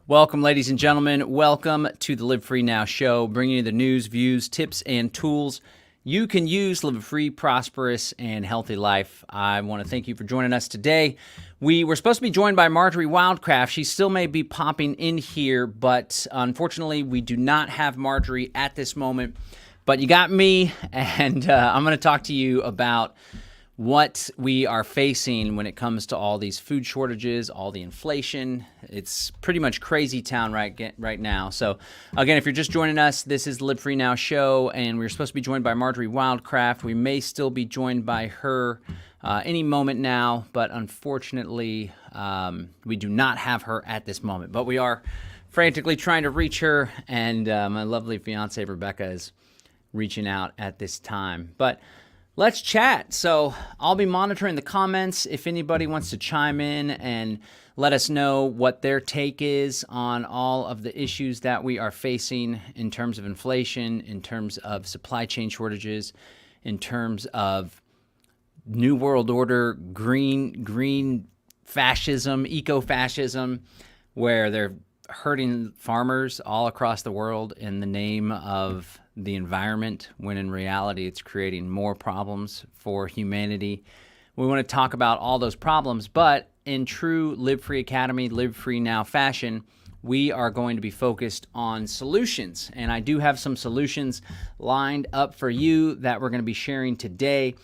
Welcome, ladies and gentlemen. Welcome to the Live Free Now show, bringing you the news, views, tips, and tools you can use to live a free, prosperous, and healthy life. I want to thank you for joining us today. We were supposed to be joined by Marjory Wildcraft. She still may be popping in here, but unfortunately, we do not have Marjory at this moment. But you got me, and I'm going to talk to you about what we are facing when it comes to all these food shortages, all the inflation. It's pretty much crazy town right now. So again, if you're just joining us, this is the Live Free Now show, and we're supposed to be joined by Marjory Wildcraft. We may still be joined by her any moment now, but unfortunately, we do not have her at this moment. But we are frantically trying to reach her, and my lovely fiance, Rebecca, is reaching out at this time. But let's chat. So I'll be monitoring the comments. If anybody wants to chime in and let us know what their take is on all of the issues that we are facing in terms of inflation, in terms of supply chain shortages, in terms of New World Order, green fascism, eco-fascism, where they're hurting farmers all across the world in the name of the environment, when in reality it's creating more problems for humanity. We want to talk about all those problems, but in true Live Free Academy, Live Free Now fashion, we are going to be focused on solutions. And I do have some solutions lined up for you that we're going to be sharing today.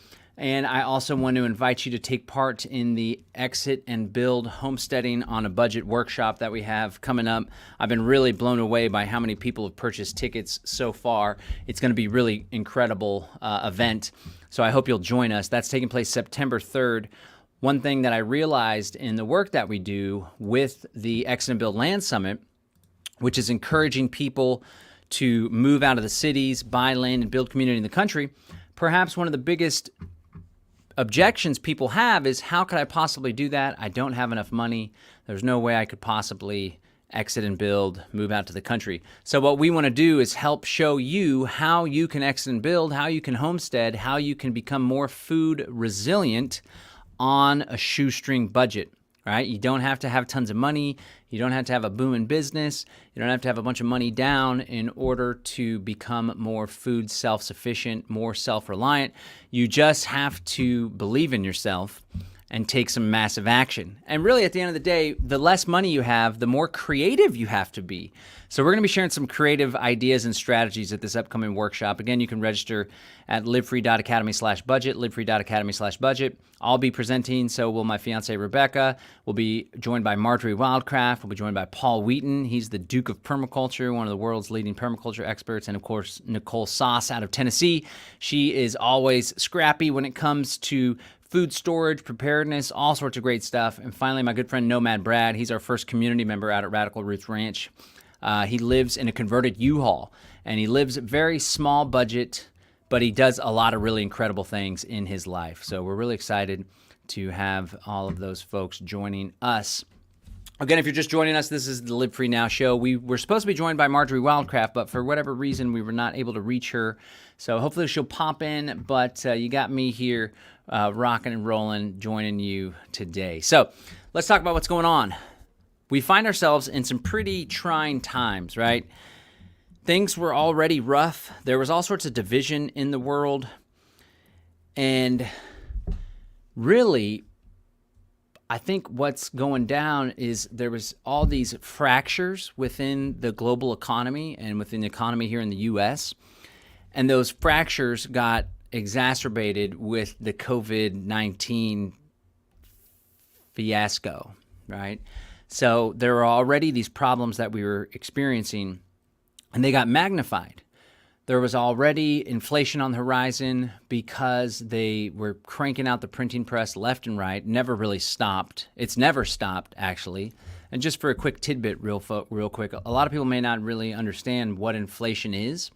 And I also want to invite you to take part in the Exit and Build Homesteading on a Budget workshop that we have coming up. I've been really blown away by how many people have purchased tickets so far. It's going to be a really incredible event. So I hope you'll join us. That's taking place September 3rd. One thing that I realized in the work that we do with the Exit and Build Land Summit, which is encouraging people to move out of the cities, buy land, and build community in the country, perhaps one of the biggest objections people have is, how could I possibly do that? I don't have enough money. There's no way I could possibly exit and build, move out to the country. So what we want to do is help show you how you can exit and build, how you can homestead, how you can become more food resilient on a shoestring budget, right? You don't have to have tons of money. You don't have to have a booming business. You don't have to have a bunch of money down in order to become more food self-sufficient, more self-reliant. You just have to believe in yourself and take some massive action. And really, at the end of the day, the less money you have, the more creative you have to be. So we're going to be sharing some creative ideas and strategies at this upcoming workshop. Again, you can register at livefree.academy/budget, livefree.academy/budget. I'll be presenting, so will my fiance, Rebecca. We'll be joined by Marjory Wildcraft. We'll be joined by Paul Wheaton. He's the Duke of Permaculture, one of the world's leading permaculture experts. And of course, Nicole Sauce out of Tennessee. She is always scrappy when it comes to food storage, preparedness, all sorts of great stuff. And finally, my good friend Nomad Brad. He's our first community member out at Radical Roots Ranch. He lives in a converted U-Haul, and he lives very small budget, but he does a lot of really incredible things in his life. So we're really excited to have all of those folks joining us. Again, if you're just joining us, this is the Live Free Now show. We were supposed to be joined by Marjory Wildcraft, but for whatever reason, we were not able to reach her. So hopefully she'll pop in, but you got me here rocking and rolling, joining you today. So let's talk about what's going on. We find ourselves in some pretty trying times, right? Things were already rough. There was all sorts of division in the world. And really, I think what's going down is there was all these fractures within the global economy and within the economy here in the U.S. And those fractures got exacerbated with the COVID-19 fiasco, right? So there were already these problems that we were experiencing, and they got magnified. There was already inflation on the horizon because they were cranking out the printing press left and right, never really stopped. It's never stopped, actually. And just for a quick tidbit, real quick, a lot of people may not really understand what inflation is.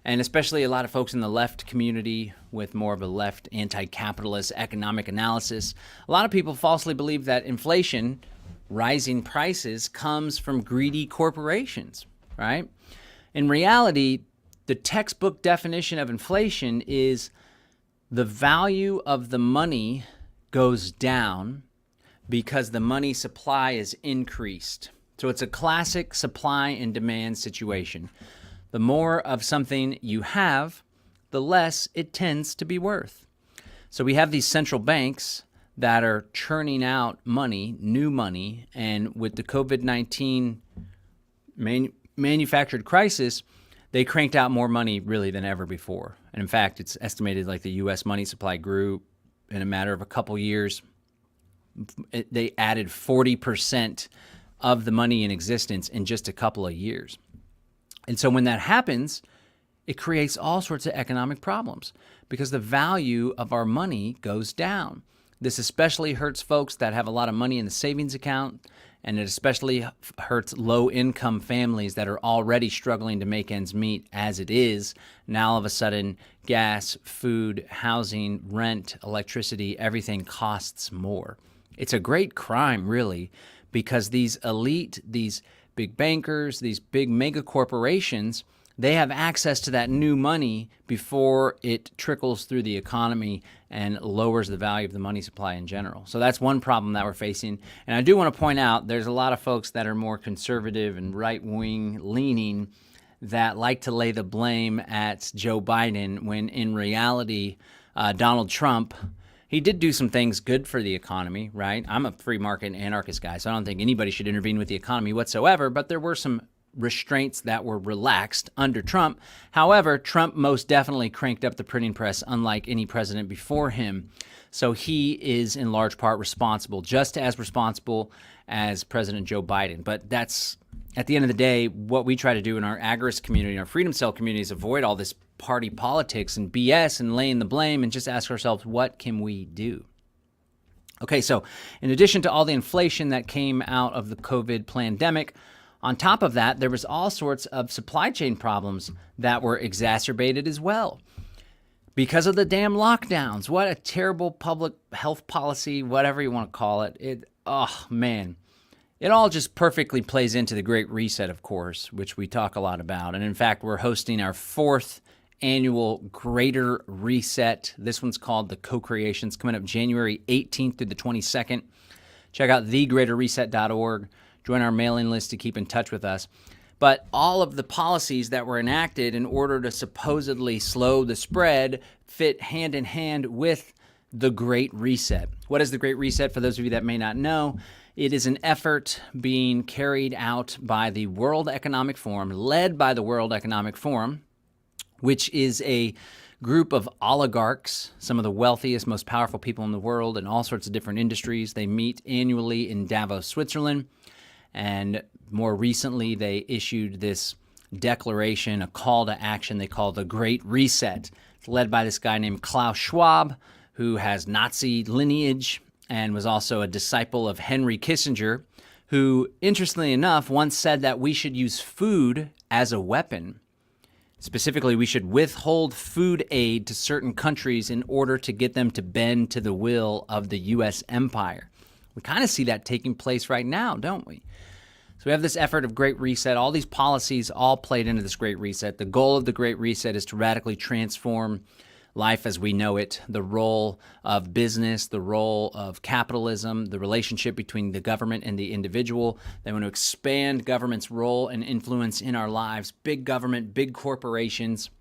And especially a lot of folks in the left community with more of a left anti-capitalist economic analysis, a lot of people falsely believe that inflation, rising prices, comes from greedy corporations, right? In reality, the textbook definition of inflation is the value of the money goes down because the money supply is increased. So it's a classic supply and demand situation. The more of something you have, the less it tends to be worth. So we have these central banks that are churning out money, new money, and with the COVID-19 manufactured crisis, they cranked out more money really than ever before. And in fact, it's estimated like the U.S. money supply grew in a matter of a couple years. They added 40% of the money in existence in just a couple of years. And so when that happens, it creates all sorts of economic problems because the value of our money goes down. This especially hurts folks that have a lot of money in the savings account, and it especially hurts low-income families that are already struggling to make ends meet as it is. Now, all of a sudden, gas, food, housing, rent, electricity, everything costs more. It's a great crime, really, because these elite, these big bankers, these big mega corporations, they have access to that new money before it trickles through the economy and lowers the value of the money supply in general. So that's one problem that we're facing. And I do want to point out there's a lot of folks that are more conservative and right-wing leaning that like to lay the blame at Joe Biden when in reality, Donald Trump, he did do some things good for the economy, right? I'm a free market anarchist guy, so I don't think anybody should intervene with the economy whatsoever, but there were some restraints that were relaxed under Trump. However, Trump most definitely cranked up the printing press unlike any president before him. So he is in large part responsible, just as responsible as President Joe Biden. But that's, at the end of the day, what we try to do in our agorist community, our freedom cell community, is avoid all this party politics and BS and laying the blame and just ask ourselves, what can we do? Okay, so in addition to all the inflation that came out of the COVID pandemic, on top of that, there was all sorts of supply chain problems that were exacerbated as well because of the damn lockdowns. What a terrible public health policy, whatever you want to call it. Oh, man. It all just perfectly plays into the Great Reset, of course, which we talk a lot about. And in fact, we're hosting our 4th annual Greater Reset. This one's called the Co-Creations, coming up January 18th through the 22nd. Check out thegreaterreset.org. Join our mailing list to keep in touch with us. But all of the policies that were enacted in order to supposedly slow the spread fit hand in hand with the Great Reset. What is the Great Reset? For those of you that may not know, it is an effort being carried out by the World Economic Forum, led by the World Economic Forum, which is a group of oligarchs, some of the wealthiest, most powerful people in the world in all sorts of different industries. They meet annually in Davos, Switzerland. And more recently, they issued this declaration, a call to action they call the Great Reset. It's led by this guy named Klaus Schwab, who has Nazi lineage and was also a disciple of Henry Kissinger, who, interestingly enough, once said that we should use food as a weapon. Specifically, we should withhold food aid to certain countries in order to get them to bend to the will of the U.S. empire. We kind of see that taking place right now, don't we? So we have this effort of Great Reset. All these policies all played into this Great Reset. The goal of the Great Reset is to radically transform life as we know it, the role of business, the role of capitalism, the relationship between the government and the individual. They want to expand government's role and influence in our lives. Big government, big corporations.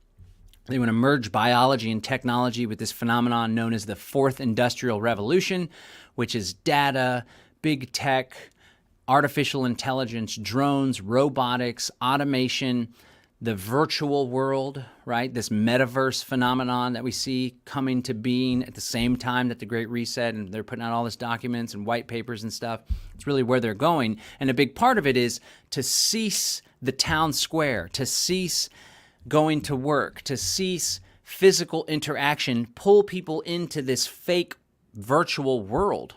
They want to merge biology and technology with this phenomenon known as the Fourth Industrial Revolution, which is data, big tech, artificial intelligence, drones, robotics, automation, the virtual world, right? This metaverse phenomenon that we see coming to being at the same time that the Great Reset, and they're putting out all these documents and white papers and stuff. It's really where they're going. And a big part of it is to cease the town square, to cease going to work, to cease physical interaction, pull people into this fake virtual world.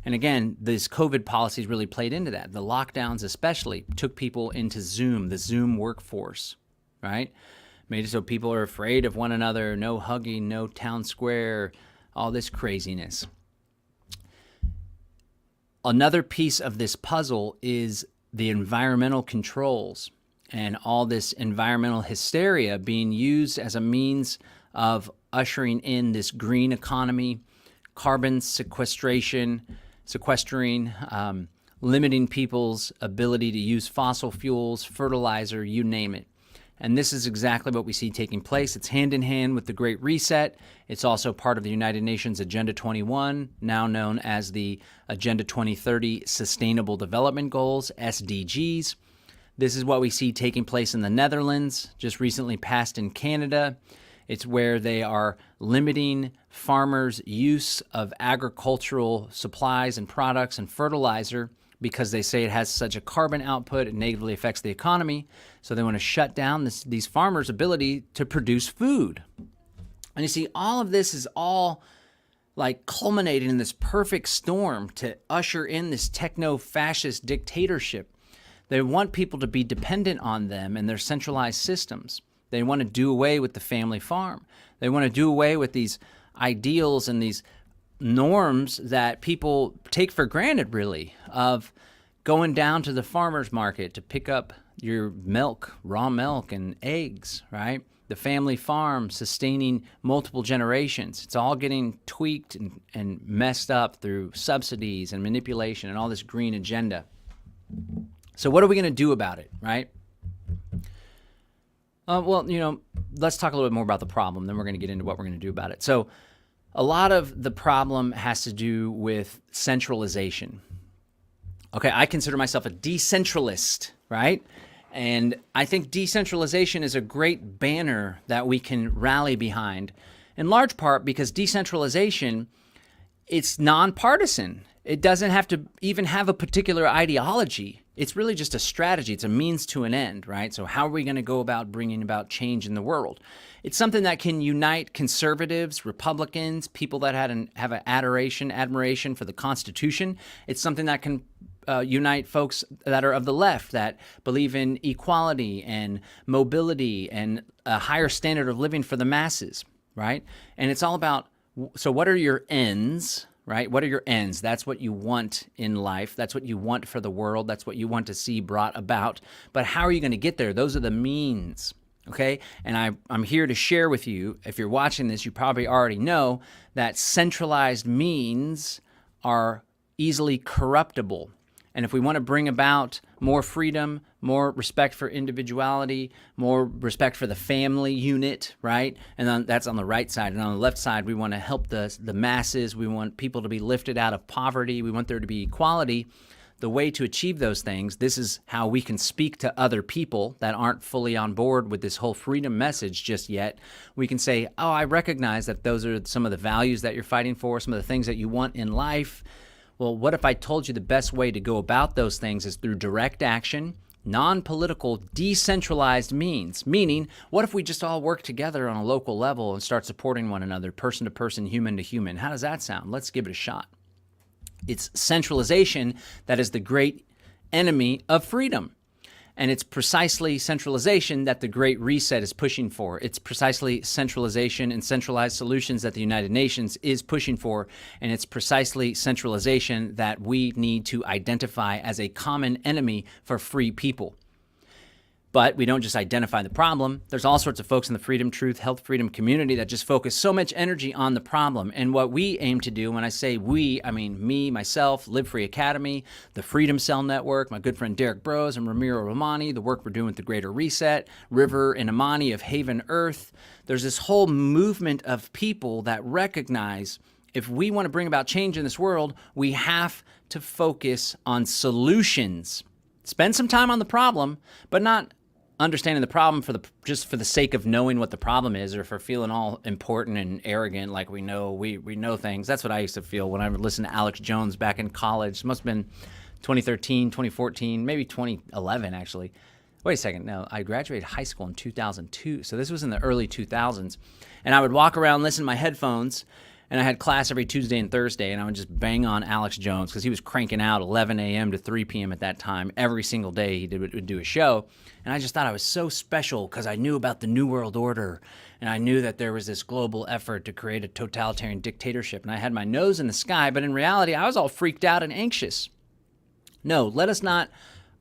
And again, this COVID policies really played into that. The lockdowns especially took people into Zoom, the Zoom workforce, right? Made it so people are afraid of one another, no hugging, no town square, all this craziness. Another piece of this puzzle is the environmental controls and all this environmental hysteria being used as a means of ushering in this green economy, carbon sequestering, limiting people's ability to use fossil fuels, fertilizer, you name it. And this is exactly what we see taking place. It's hand in hand with the Great Reset. It's also part of the United Nations Agenda 21, now known as the Agenda 2030 Sustainable Development Goals, SDGs. This is what we see taking place in the Netherlands, just recently passed in Canada. It's where they are limiting farmers' use of agricultural supplies and products and fertilizer because they say it has such a carbon output, it negatively affects the economy. So they want to shut down these farmers' ability to produce food. And you see, all of this is all like culminating in this perfect storm to usher in this techno-fascist dictatorship. They want people to be dependent on them and their centralized systems. They want to do away with the family farm. They want to do away with these ideals and these norms that people take for granted, really, of going down to the farmer's market to pick up your milk, raw milk and eggs, right? The family farm sustaining multiple generations. It's all getting tweaked and messed up through subsidies and manipulation and all this green agenda. So what are we going to do about it, right? Let's talk a little bit more about the problem. Then we're going to get into what we're going to do about it. So a lot of the problem has to do with centralization. Okay, I consider myself a decentralist, right? And I think decentralization is a great banner that we can rally behind, in large part because decentralization, it's nonpartisan. It doesn't have to even have a particular ideology. It's really just a strategy. It's a means to an end, right? So how are we going to go about bringing about change in the world? It's something that can unite conservatives, Republicans, people that have an admiration for the Constitution. It's something that can unite folks that are of the left, that believe in equality and mobility and a higher standard of living for the masses, right? And it's all about, so what are your ends, right? What are your ends? That's what you want in life. That's what you want for the world. That's what you want to see brought about. But how are you going to get there? Those are the means, okay? And I'm here to share with you, if you're watching this, you probably already know that centralized means are easily corruptible. And if we want to bring about more freedom, more respect for individuality, more respect for the family unit, right? And that's on the right side. And on the left side, we want to help the masses. We want people to be lifted out of poverty. We want there to be equality. The way to achieve those things, this is how we can speak to other people that aren't fully on board with this whole freedom message just yet. We can say, oh, I recognize that those are some of the values that you're fighting for, some of the things that you want in life. Well, what if I told you the best way to go about those things is through direct action, non-political, decentralized means? Meaning, what if we just all work together on a local level and start supporting one another, person to person, human to human? How does that sound? Let's give it a shot. It's centralization that is the great enemy of freedom. And it's precisely centralization that the Great Reset is pushing for. It's precisely centralization and centralized solutions that the United Nations is pushing for. And it's precisely centralization that we need to identify as a common enemy for free people. But we don't just identify the problem. There's all sorts of folks in the freedom, truth, health, freedom community that just focus so much energy on the problem. And what we aim to do, when I say we, I mean me, myself, Live Free Academy, the Freedom Cell Network, my good friend Derek Bros and Ramiro Romani, the work we're doing with the Greater Reset, River and Imani of Haven Earth. There's this whole movement of people that recognize if we want to bring about change in this world, we have to focus on solutions. Spend some time on the problem, but not understanding the problem just for the sake of knowing what the problem is, or for feeling all important and arrogant like we know things. That's what I used to feel when I would listen to Alex Jones back in college. It must have been 2013, 2014, maybe 2011 actually. Wait a second, no, I graduated high school in 2002, so this was in the early 2000s. And I would walk around, listen to my headphones, and I had class every Tuesday and Thursday, and I would just bang on Alex Jones because he was cranking out 11 a.m. to 3 p.m. at that time. Every single day he would do a show, and I just thought I was so special because I knew about the New World Order, and I knew that there was this global effort to create a totalitarian dictatorship, and I had my nose in the sky, but in reality, I was all freaked out and anxious. No, let us not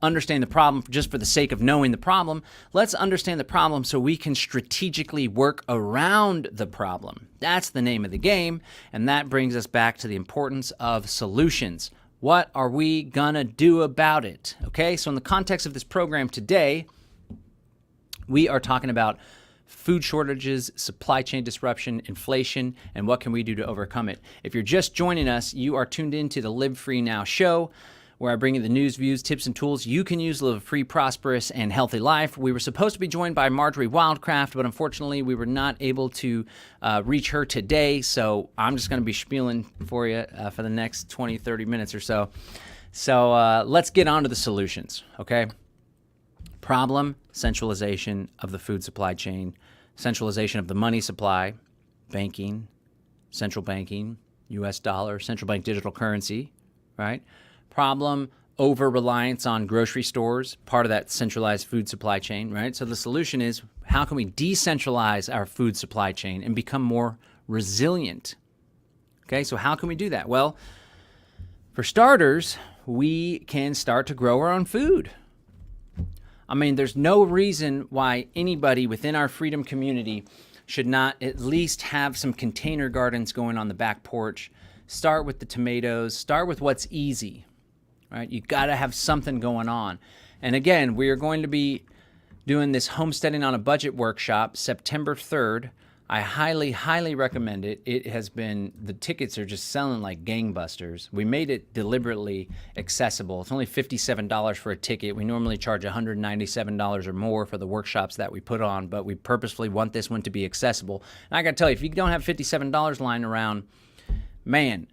understand the problem just for the sake of knowing the problem. Let's understand the problem so we can strategically work around the problem. That's the name of the game, and that brings us back to the importance of solutions. What are we gonna do about it? Okay, so in the context of this program today, we are talking about food shortages, supply chain disruption, inflation, and what can we do to overcome it. If you're just joining us, you are tuned into the Live Free Now show, where I bring you the news, views, tips, and tools you can use to live a free, prosperous, and healthy life. We were supposed to be joined by Marjory Wildcraft, but unfortunately we were not able to reach her today, so I'm just going to be spieling for you for the next 20, 30 minutes or so. So let's get on to the solutions, okay? Problem, centralization of the food supply chain, centralization of the money supply, banking, central banking, U.S. dollar, central bank digital currency, right? Problem, over-reliance on grocery stores, part of that centralized food supply chain, right? So the solution is, how can we decentralize our food supply chain and become more resilient? Okay, so how can we do that? Well, for starters, we can start to grow our own food. I mean, there's no reason why anybody within our freedom community should not at least have some container gardens going on the back porch. Start with the tomatoes. Start with what's easy, right? You got to have something going on. And again, we are going to be doing this Homesteading on a Budget workshop September 3rd. I highly, highly recommend it. It has been, the tickets are just selling like gangbusters. We made it deliberately accessible. It's only $57 for a ticket. We normally charge $197 or more for the workshops that we put on, but we purposefully want this one to be accessible. And I got to tell you, if you don't have $57 lying around, man,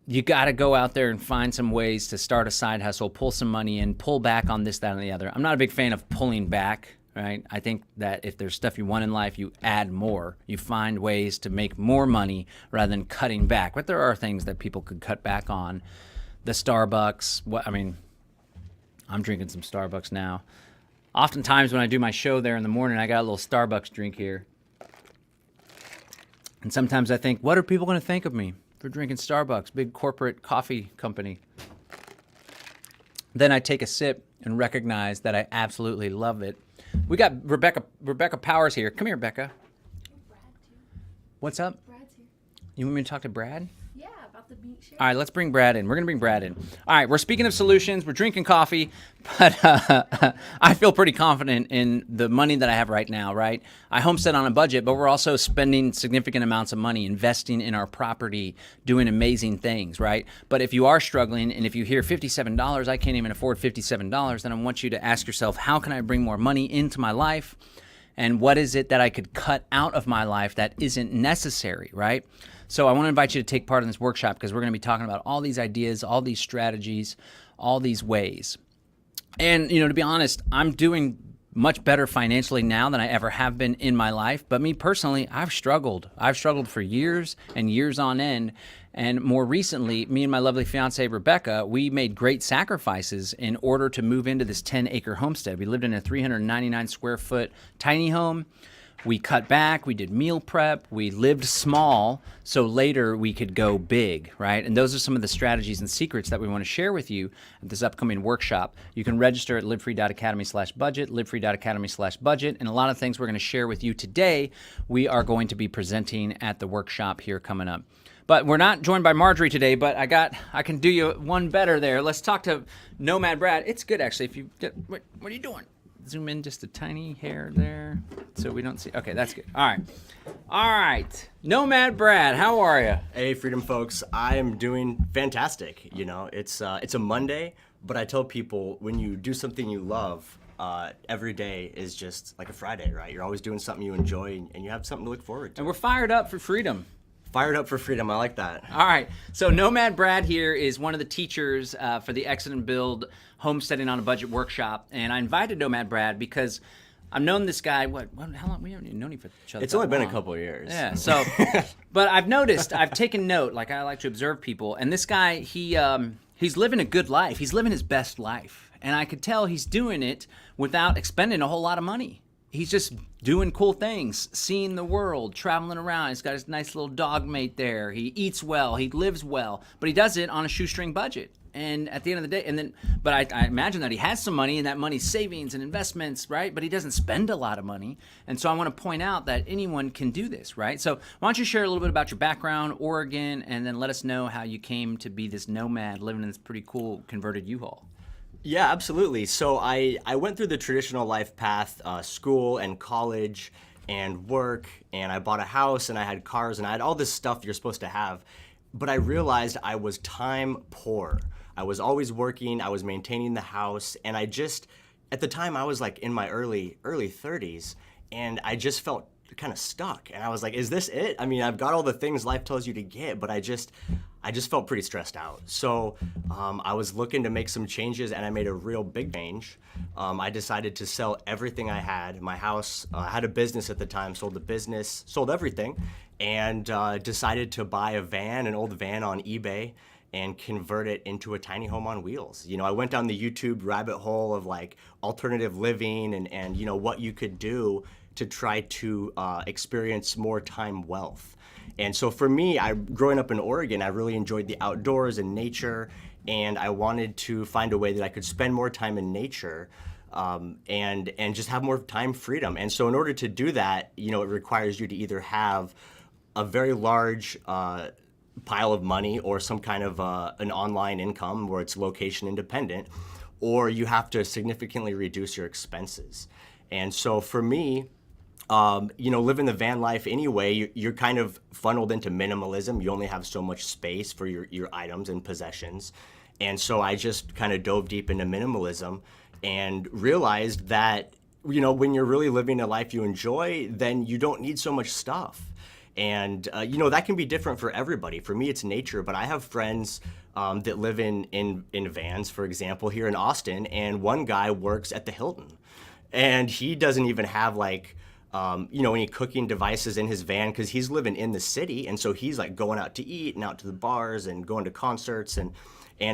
you got to go out there and find some ways to start a side hustle, pull some money in, pull back on this, that, and the other. I'm not a big fan of pulling back. Right? I think that if there's stuff you want in life, you add more. You find ways to make more money rather than cutting back. But there are things that people could cut back on. The Starbucks. I'm drinking some Starbucks now. Oftentimes when I do my show there in the morning, I got a little Starbucks drink here. And sometimes I think, what are people going to think of me for drinking Starbucks, big corporate coffee company? Then I take a sip and recognize that I absolutely love it. We got Rebecca Powers here. Come here, Becca. Brad too. What's up? Brad's here. You want me to talk to Brad? Yeah, about the beet share. All right, let's bring Brad in. We're going to bring Brad in. All right, we're speaking of solutions. We're drinking coffee, but I feel pretty confident in the money that I have right now, right? I homestead on a budget, but we're also spending significant amounts of money investing in our property, doing amazing things, right? But if you are struggling and if you hear $57, I can't even afford $57, then I want you to ask yourself, how can I bring more money into my life? And what is it that I could cut out of my life that isn't necessary, right? So I want to invite you to take part in this workshop because we're going to be talking about all these ideas, all these strategies, all these ways. And, to be honest, I'm doing much better financially now than I ever have been in my life. But me personally, I've struggled. I've struggled for years and years on end. And more recently, me and my lovely fiance, Rebecca, we made great sacrifices in order to move into this 10-acre homestead. We lived in a 399 square foot tiny home. We cut back, we did meal prep, we lived small, so later we could go big, right? And those are some of the strategies and secrets that we want to share with you at this upcoming workshop. You can register at livefree.academy/budget, livefree.academy/budget, and a lot of things we're going to share with you today, we are going to be presenting at the workshop here coming up. But we're not joined by Marjory today, but I can do you one better there. Let's talk to Nomad Brad. It's good, actually, if you get, what are you doing? Zoom in just a tiny hair there so we don't see. Okay, that's good. All right. Nomad Brad, how are you? Hey, Freedom folks. I am doing fantastic. It's a Monday, but I tell people when you do something you love, every day is just like a Friday, right? You're always doing something you enjoy and you have something to look forward to. And we're fired up for freedom. Fired up for freedom. I like that. All right. So Nomad Brad here is one of the teachers for the Exit and Build Homesteading on a Budget workshop. And I invited Nomad Brad because I've known this guy, how long? We haven't even known each other. It's only been a couple of years. Yeah. So, but I've noticed, I've taken note, like I like to observe people. And this guy, he's living a good life. He's living his best life. And I could tell he's doing it without expending a whole lot of money. He's just doing cool things, seeing the world, traveling around. He's got his nice little dog mate there. He eats well. He lives well. But he does it on a shoestring budget. And at the end of the day, but I imagine that he has some money, and that money's savings and investments, right? But he doesn't spend a lot of money. And so I want to point out that anyone can do this, right? So why don't you share a little bit about your background, Oregon, and then let us know how you came to be this nomad living in this pretty cool converted U-Haul. Yeah, absolutely. So I went through the traditional life path, school and college and work, and I bought a house and I had cars and I had all this stuff you're supposed to have. But I realized I was time poor. I was always working, I was maintaining the house, and at the time I was like in my early 30s, and I just felt kind of stuck. And I was like, is this it? I mean, I've got all the things life tells you to get, but I just felt pretty stressed out. So I was looking to make some changes, and I made a real big change. I decided to sell everything I had. My house, I had a business at the time, sold the business, sold everything, and decided to buy an old van on eBay, and convert it into a tiny home on wheels. You know, I went down the YouTube rabbit hole of like alternative living and you know, what you could do to try to experience more time wealth. And so for me, growing up in Oregon, I really enjoyed the outdoors and nature, and I wanted to find a way that I could spend more time in nature and just have more time freedom. And so in order to do that, you know, it requires you to either have a very large pile of money or some kind of an online income where it's location independent, or you have to significantly reduce your expenses. And so for me, you know, living the van life anyway, you're kind of funneled into minimalism. You only have so much space for your items and possessions. And so I just kind of dove deep into minimalism and realized that, you know, when you're really living a life you enjoy, then you don't need so much stuff. And, you know, that can be different for everybody. For me, it's nature, but I have friends that live in vans, for example, here in Austin, and one guy works at the Hilton. And he doesn't even have like, you know, any cooking devices in his van because he's living in the city. And so he's like going out to eat and out to the bars and going to concerts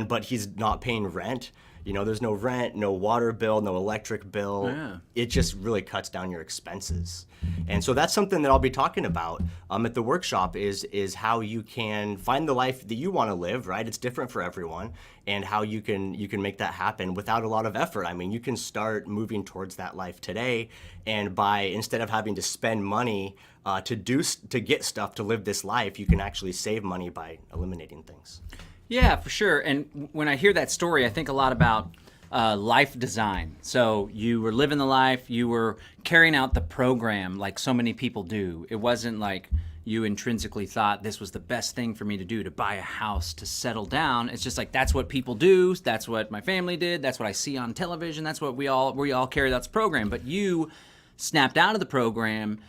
but he's not paying rent. You know, there's no rent, no water bill, no electric bill. Yeah. It just really cuts down your expenses. And so that's something that I'll be talking about at the workshop is how you can find the life that you want to live, right? It's different for everyone, and how you can make that happen without a lot of effort. I mean, you can start moving towards that life today, and instead of having to spend money to get stuff to live this life, you can actually save money by eliminating things. Yeah, for sure. And when I hear that story, I think a lot about life design. So you were living the life, you were carrying out the program like so many people do. It wasn't like you intrinsically thought this was the best thing for me to do, to buy a house, to settle down. It's just like, that's what people do. That's what my family did. That's what I see on television. That's what we all carry out this program. But you snapped out of the program,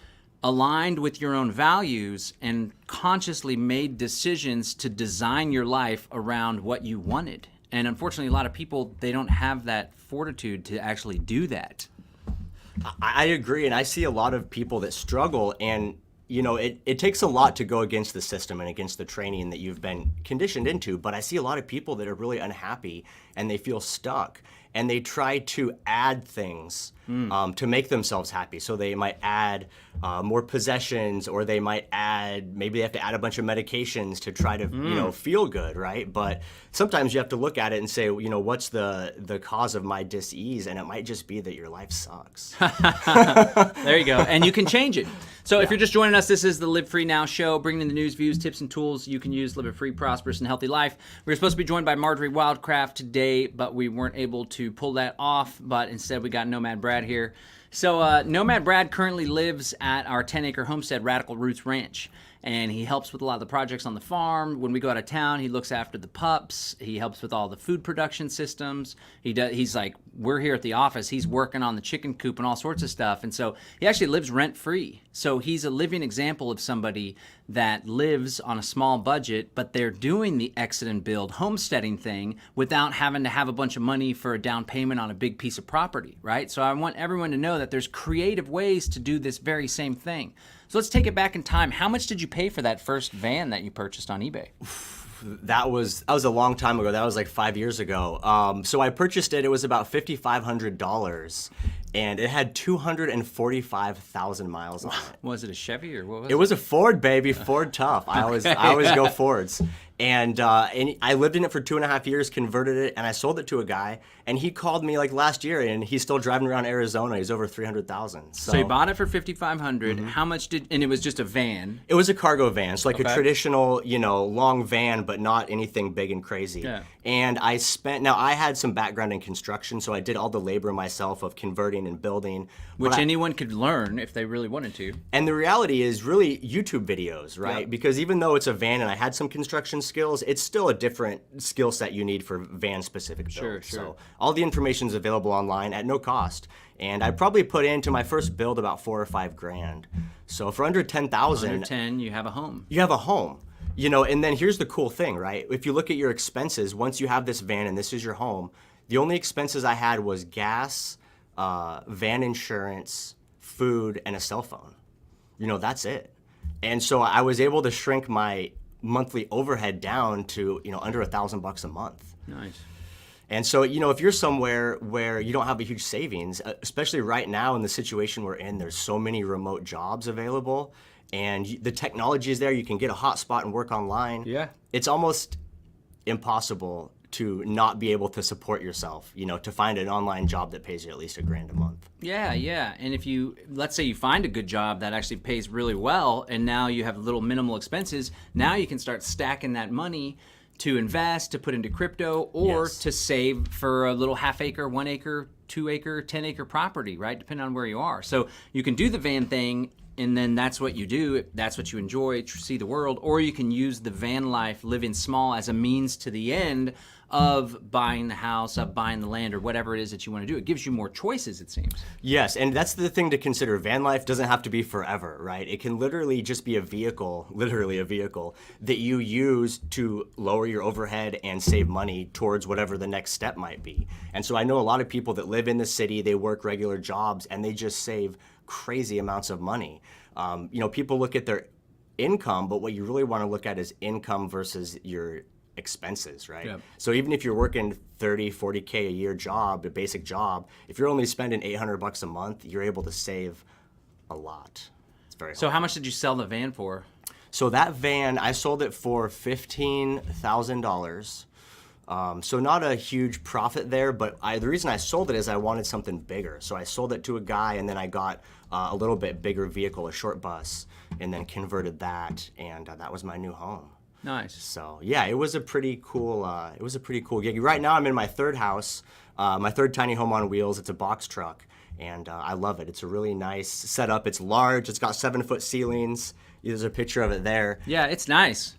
aligned with your own values, and consciously made decisions to design your life around what you wanted. And unfortunately, a lot of people, they don't have that fortitude to actually do that. I agree, and I see a lot of people that struggle, and you know, it takes a lot to go against the system and against the training that you've been conditioned into, but I see a lot of people that are really unhappy and they feel stuck, and they try to add things to make themselves happy. So they might add more possessions, or they might maybe they have to add a bunch of medications to try to you know, feel good, right? But sometimes you have to look at it and say, you know, what's the cause of my dis-ease? And it might just be that your life sucks. There you go. And you can change it. So if you're just joining us, this is the Live Free Now show, bringing in the news, views, tips, and tools you can use to live a free, prosperous, and healthy life. We were supposed to be joined by Marjory Wildcraft today, but we weren't able to pull that off. But instead, we got Nomad Brad here. So Nomad Brad currently lives at our 10-acre homestead, Radical Roots Ranch. And he helps with a lot of the projects on the farm. When we go out of town, he looks after the pups. He helps with all the food production systems. He's like, we're here at the office. He's working on the chicken coop and all sorts of stuff. And so he actually lives rent-free. So he's a living example of somebody that lives on a small budget, but they're doing the exit and build homesteading thing without having to have a bunch of money for a down payment on a big piece of property, right? So I want everyone to know that there's creative ways to do this very same thing. So let's take it back in time. How much did you pay for that first van that you purchased on eBay? That was a long time ago. That was like 5 years ago. So I purchased it. It was about $5,500, and it had 245,000 miles on it. Was it a Chevy or what was it? It was a Ford, baby. Ford tough. I always go Fords. And I lived in it for 2.5 years, converted it, and I sold it to a guy. And he called me like last year, and he's still driving around Arizona. He's over 300,000. So you bought it for $5,500. How much and it was just a van? It was a cargo van, so like Okay. a traditional, long van, but not anything big and crazy. Yeah. And now I had some background in construction, so I did all the labor myself of converting and building. Which But anyone could learn if they really wanted to. And the reality is really YouTube videos, right? Yep. Because even though it's a van and I had some construction skills, it's still a different skill set you need for van specific builds. Sure. So all the information is available online at no cost. And I probably put into my first build about $4 or $5 grand. So for under 10,000, Under 10, you have a home. you have a home. And then here's the cool thing, right? If you look at your expenses, once you have this van and this is your home, the only expenses I had was gas, van insurance, food, and a cell phone. That's it. And so I was able to shrink my monthly overhead down to, under $1,000 a month. Nice. And so, if you're somewhere where you don't have a huge savings, especially right now in the situation we're in, there's so many remote jobs available and the technology is there. You can get a hotspot and work online. Yeah. It's almost impossible to not be able to support yourself, to find an online job that pays you at least $1 grand a month. Yeah. And if let's say you find a good job that actually pays really well, and now you have little minimal expenses, now you can start stacking that money to invest, to put into crypto, or Yes. to save for a little half acre, 1 acre, 2 acre, 10 acre property, right? Depending on where you are. So you can do the van thing, and then that's what you do. That's what you enjoy, see the world. Or you can use the van life, living small, as a means to the end of buying the house, of buying the land, or whatever it is that you want to do. It gives you more choices, it seems. Yes, and that's the thing to consider. Van life doesn't have to be forever, right? It can literally just be literally a vehicle that you use to lower your overhead and save money towards whatever the next step might be. And so I know a lot of people that live in the city, they work regular jobs, and they just save crazy amounts of money. People look at their income, but what you really want to look at is income versus your expenses, right? Yep. So even if you're working 30, 40K a year job, a basic job, if you're only spending $800 a month, you're able to save a lot. It's very So hard. how much did you sell the van for? So that van, I sold it for $15,000. So not a huge profit there, but the reason I sold it is I wanted something bigger. So I sold it to a guy, and then I got a little bit bigger vehicle, a short bus, and then converted that, and that was my new home. Nice. So yeah, it was a pretty cool gig. Right now I'm in my third house, my third tiny home on wheels. It's a box truck, and I love it. It's a really nice setup. It's large. It's got 7-foot ceilings. There's a picture of it there. Yeah, it's nice.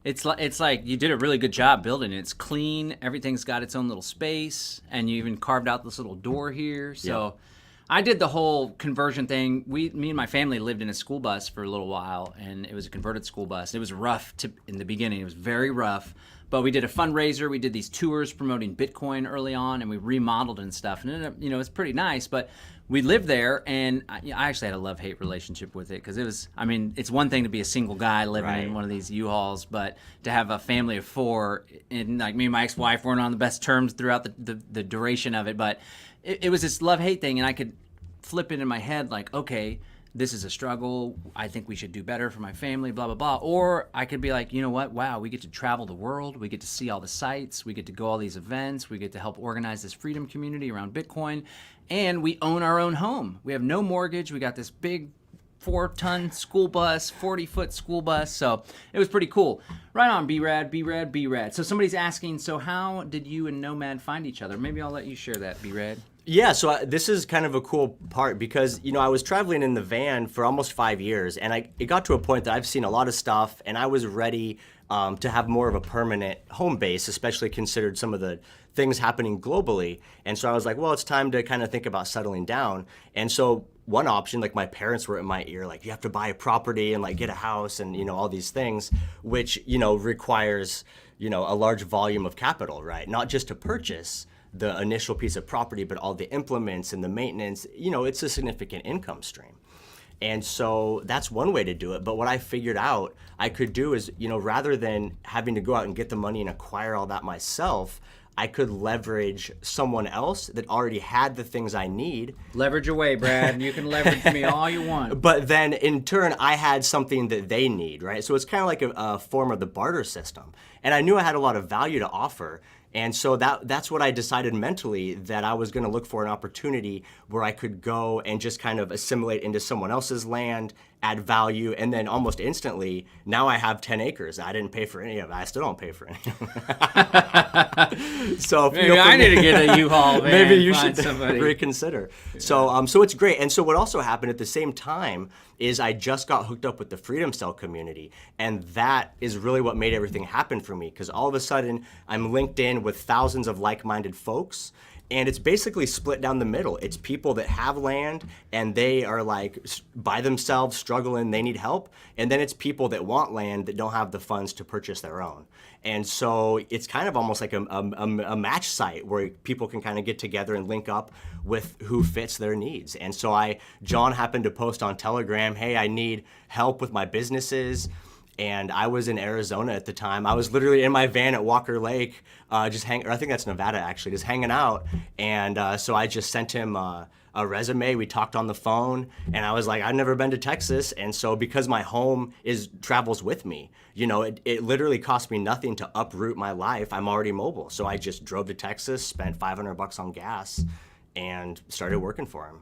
It's like you did a really good job building it. It's clean. Everything's got its own little space, and you even carved out this little door here. So I did the whole conversion thing. Me and my family lived in a school bus for a little while, and it was a converted school bus. It was rough in the beginning. It was very rough. But we did a fundraiser. We did these tours promoting Bitcoin early on, and we remodeled and stuff. And it ended up, it's pretty nice. But we lived there, and I actually had a love-hate relationship with it because it's one thing to be a single guy living in one of these U-Hauls, but to have a family of 4, and like me and my ex-wife weren't on the best terms throughout the duration of it. But it was this love-hate thing, and I could flip it in my head like, okay, this is a struggle. I think we should do better for my family, blah, blah, blah. Or I could be like, you know what? Wow, we get to travel the world. We get to see all the sites. We get to go all these events. We get to help organize this freedom community around Bitcoin. And we own our own home. We have no mortgage. We got this big 4-ton school bus, 40-foot school bus. So it was pretty cool. Right on, B-Rad, B-Rad, B-Rad. So somebody's asking, so how did you and Nomad find each other? Maybe I'll let you share that, B-Rad. Yeah, so this is kind of a cool part because, I was traveling in the van for almost 5 years, and it got to a point that I've seen a lot of stuff, and I was ready to have more of a permanent home base, especially considered some of the things happening globally. And so I was like, well, it's time to kind of think about settling down. And so one option, like my parents were in my ear, like you have to buy a property and like get a house and, all these things, which, requires, a large volume of capital, right? Not just to purchase the initial piece of property, but all the implements and the maintenance, it's a significant income stream. And so that's one way to do it. But what I figured out I could do is, rather than having to go out and get the money and acquire all that myself, I could leverage someone else that already had the things I need. Leverage away, Brad. You can leverage me all you want. But then in turn, I had something that they need, right? So it's kind of like a form of the barter system. And I knew I had a lot of value to offer. And so that's what I decided mentally, that I was going to look for an opportunity where I could go and just kind of assimilate into someone else's land, add value, and then almost instantly, now I have 10 acres. I didn't pay for any of it. I still don't pay for any of it. So if Maybe I need to get a U-Haul, man. Maybe you Find should somebody. reconsider. So it's great. And so what also happened at the same time is I just got hooked up with the Freedom Cell community. And that is really what made everything happen for me, because all of a sudden I'm linked in with thousands of like-minded folks. And it's basically split down the middle. It's people that have land and they are like by themselves struggling, they need help. And then it's people that want land that don't have the funds to purchase their own. And so it's kind of almost like a match site where people can kind of get together and link up with who fits their needs. And so John happened to post on Telegram, hey, I need help with my businesses. And I was in Arizona at the time. I was literally in my van at Walker Lake, or I think that's Nevada actually, just hanging out. And so I just sent him a resume. We talked on the phone, and I was like, I've never been to Texas. And so because my home travels with me, it literally cost me nothing to uproot my life. I'm already mobile. So I just drove to Texas, spent $500 on gas, and started working for him.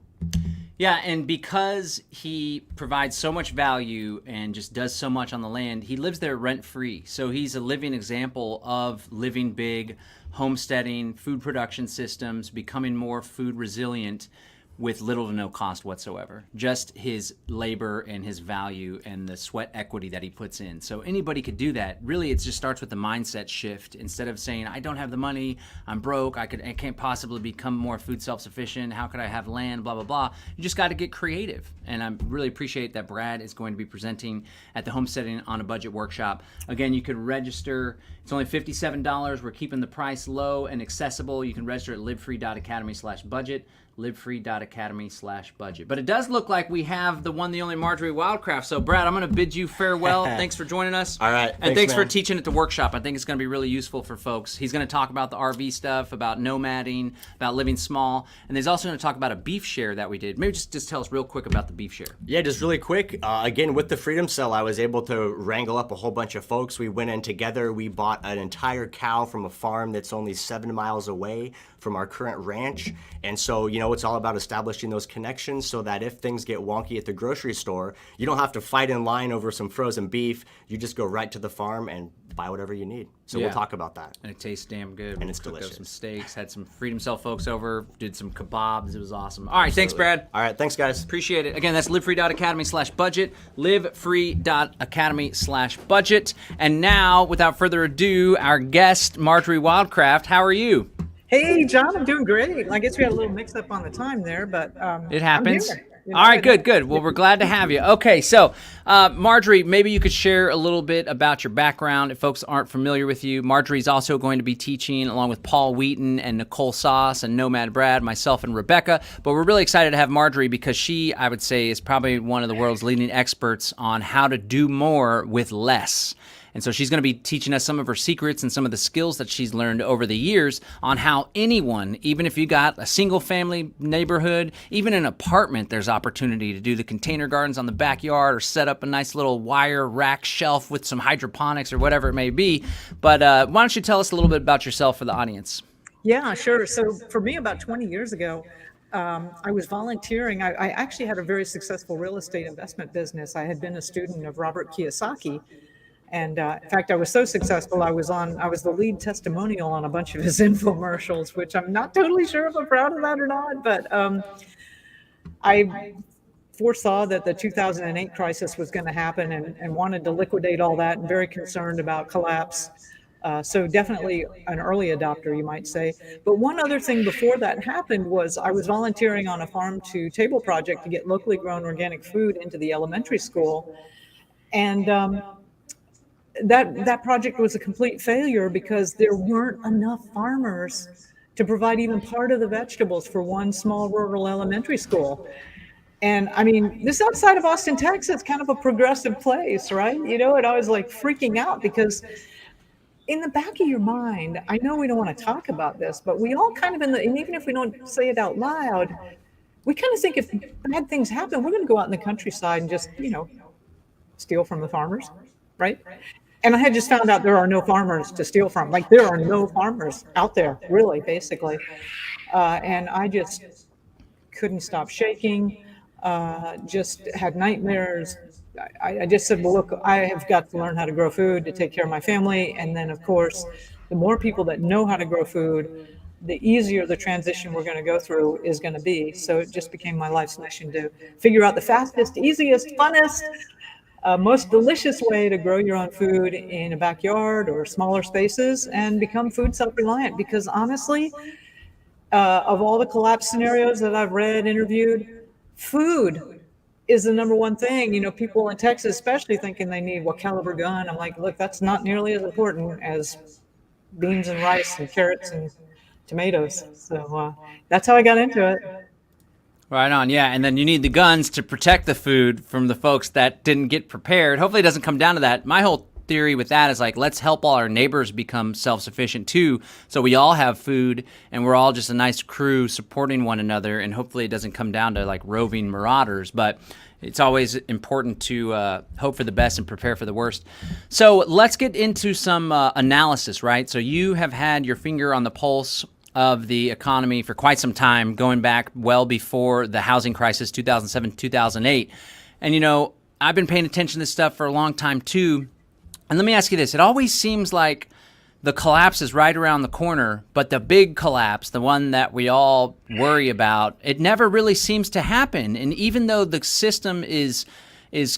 Yeah, and because he provides so much value and just does so much on the land, he lives there rent-free. So he's a living example of living big, homesteading, food production systems, becoming more food resilient with little to no cost whatsoever. Just his labor and his value and the sweat equity that he puts in. So anybody could do that. Really, it just starts with the mindset shift. Instead of saying, I don't have the money, I'm broke, I can't possibly become more food self-sufficient, how could I have land, blah, blah, blah. You just got to get creative. And I really appreciate that Brad is going to be presenting at the Homesteading on a Budget workshop. Again, you can register. It's only $57. We're keeping the price low and accessible. You can register at livefree.academy/budget. livefree.academy/budget. But it does look like we have the one, the only Marjory Wildcraft. So, Brad, I'm going to bid you farewell. Thanks for joining us. All right. And thanks for man. teaching at the workshop. I think it's going to be really useful for folks. He's going to talk about the RV stuff, about nomading, about living small. And he's also going to talk about a beef share that we did. Maybe just tell us real quick about the beef share. Yeah, just really quick. Again, with the Freedom Cell, I was able to wrangle up a whole bunch of folks. We went in together. We bought an entire cow from a farm that's only 7 miles away from our current ranch. And so, it's all about establishing those connections so that if things get wonky at the grocery store, you don't have to fight in line over some frozen beef. You just go right to the farm and buy whatever you need. So Yeah. we'll talk about that. And it tastes damn good. And it's Cooked up delicious. some steaks, had some Freedom Cell folks over, did some kebabs. It was awesome. All right, thanks, Brad. All right, thanks, guys. Appreciate it. Again, that's livefree.academy/budget, livefree.academy/budget. And now, without further ado, our guest, Marjory Wildcraft. How are you? Hey, John, I'm doing great. I guess we had a little mix-up on the time there, but It happens. I'm here. All right, good. Well, we're glad to have you. Okay, so Marjory, maybe you could share a little bit about your background if folks aren't familiar with you. Marjory's also going to be teaching along with Paul Wheaton and Nicole Sauce and Nomad Brad, myself and Rebecca. But we're really excited to have Marjory because she, I would say, is probably one of the world's leading experts on how to do more with less. And so she's going to be teaching us some of her secrets and some of the skills that she's learned over the years on how anyone, even if you got a single family neighborhood, even an apartment, there's opportunity to do the container gardens on the backyard or set up a nice little wire rack shelf with some hydroponics or whatever it may be. But why don't you tell us a little bit about yourself for the audience? Yeah, sure. So for me, about 20 years ago, I was volunteering. I actually had a very successful real estate investment business. I had been a student of Robert Kiyosaki. And in fact, I was so successful, I was the lead testimonial on a bunch of his infomercials, which I'm not totally sure if I'm proud of that or not. But I foresaw that the 2008 crisis was going to happen and wanted to liquidate all that and very concerned about collapse. So definitely an early adopter, you might say. But one other thing before that happened was I was volunteering on a farm to table project to get locally grown organic food into the elementary school. And that project was a complete failure because there weren't enough farmers to provide even part of the vegetables for one small rural elementary school. And I mean, this outside of Austin, Texas, kind of a progressive place, right? And I was like freaking out because in the back of your mind, I know we don't want to talk about this, but we all kind of and even if we don't say it out loud, we kind of think if bad things happen, we're going to go out in the countryside and just, steal from the farmers, right? And I had just found out there are no farmers to steal from. Like there are no farmers out there, really, basically. And I just couldn't stop shaking, just had nightmares. I just said, well, look, I have got to learn how to grow food to take care of my family. And then, of course, the more people that know how to grow food, the easier the transition we're going to go through is going to be. So it just became my life's mission to figure out the fastest, easiest, funnest, most delicious way to grow your own food in a backyard or smaller spaces and become food self-reliant. Because honestly, of all the collapse scenarios that I've read, interviewed, food is the number one thing. People in Texas, especially, thinking they need what caliber gun. I'm like, look, that's not nearly as important as beans and rice and carrots and tomatoes. So that's how I got into it. Right on, yeah. And then you need the guns to protect the food from the folks that didn't get prepared. Hopefully it doesn't come down to that. My whole theory with that is like, let's help all our neighbors become self-sufficient too, so we all have food and we're all just a nice crew supporting one another, and hopefully it doesn't come down to like roving marauders. But it's always important to hope for the best and prepare for the worst. So let's get into some analysis, right? So you have had your finger on the pulse of the economy for quite some time, going back well before the housing crisis, 2007, 2008. And, I've been paying attention to this stuff for a long time too. And let me ask you this. It always seems like the collapse is right around the corner, but the big collapse, the one that we all worry about, it never really seems to happen. And even though the system is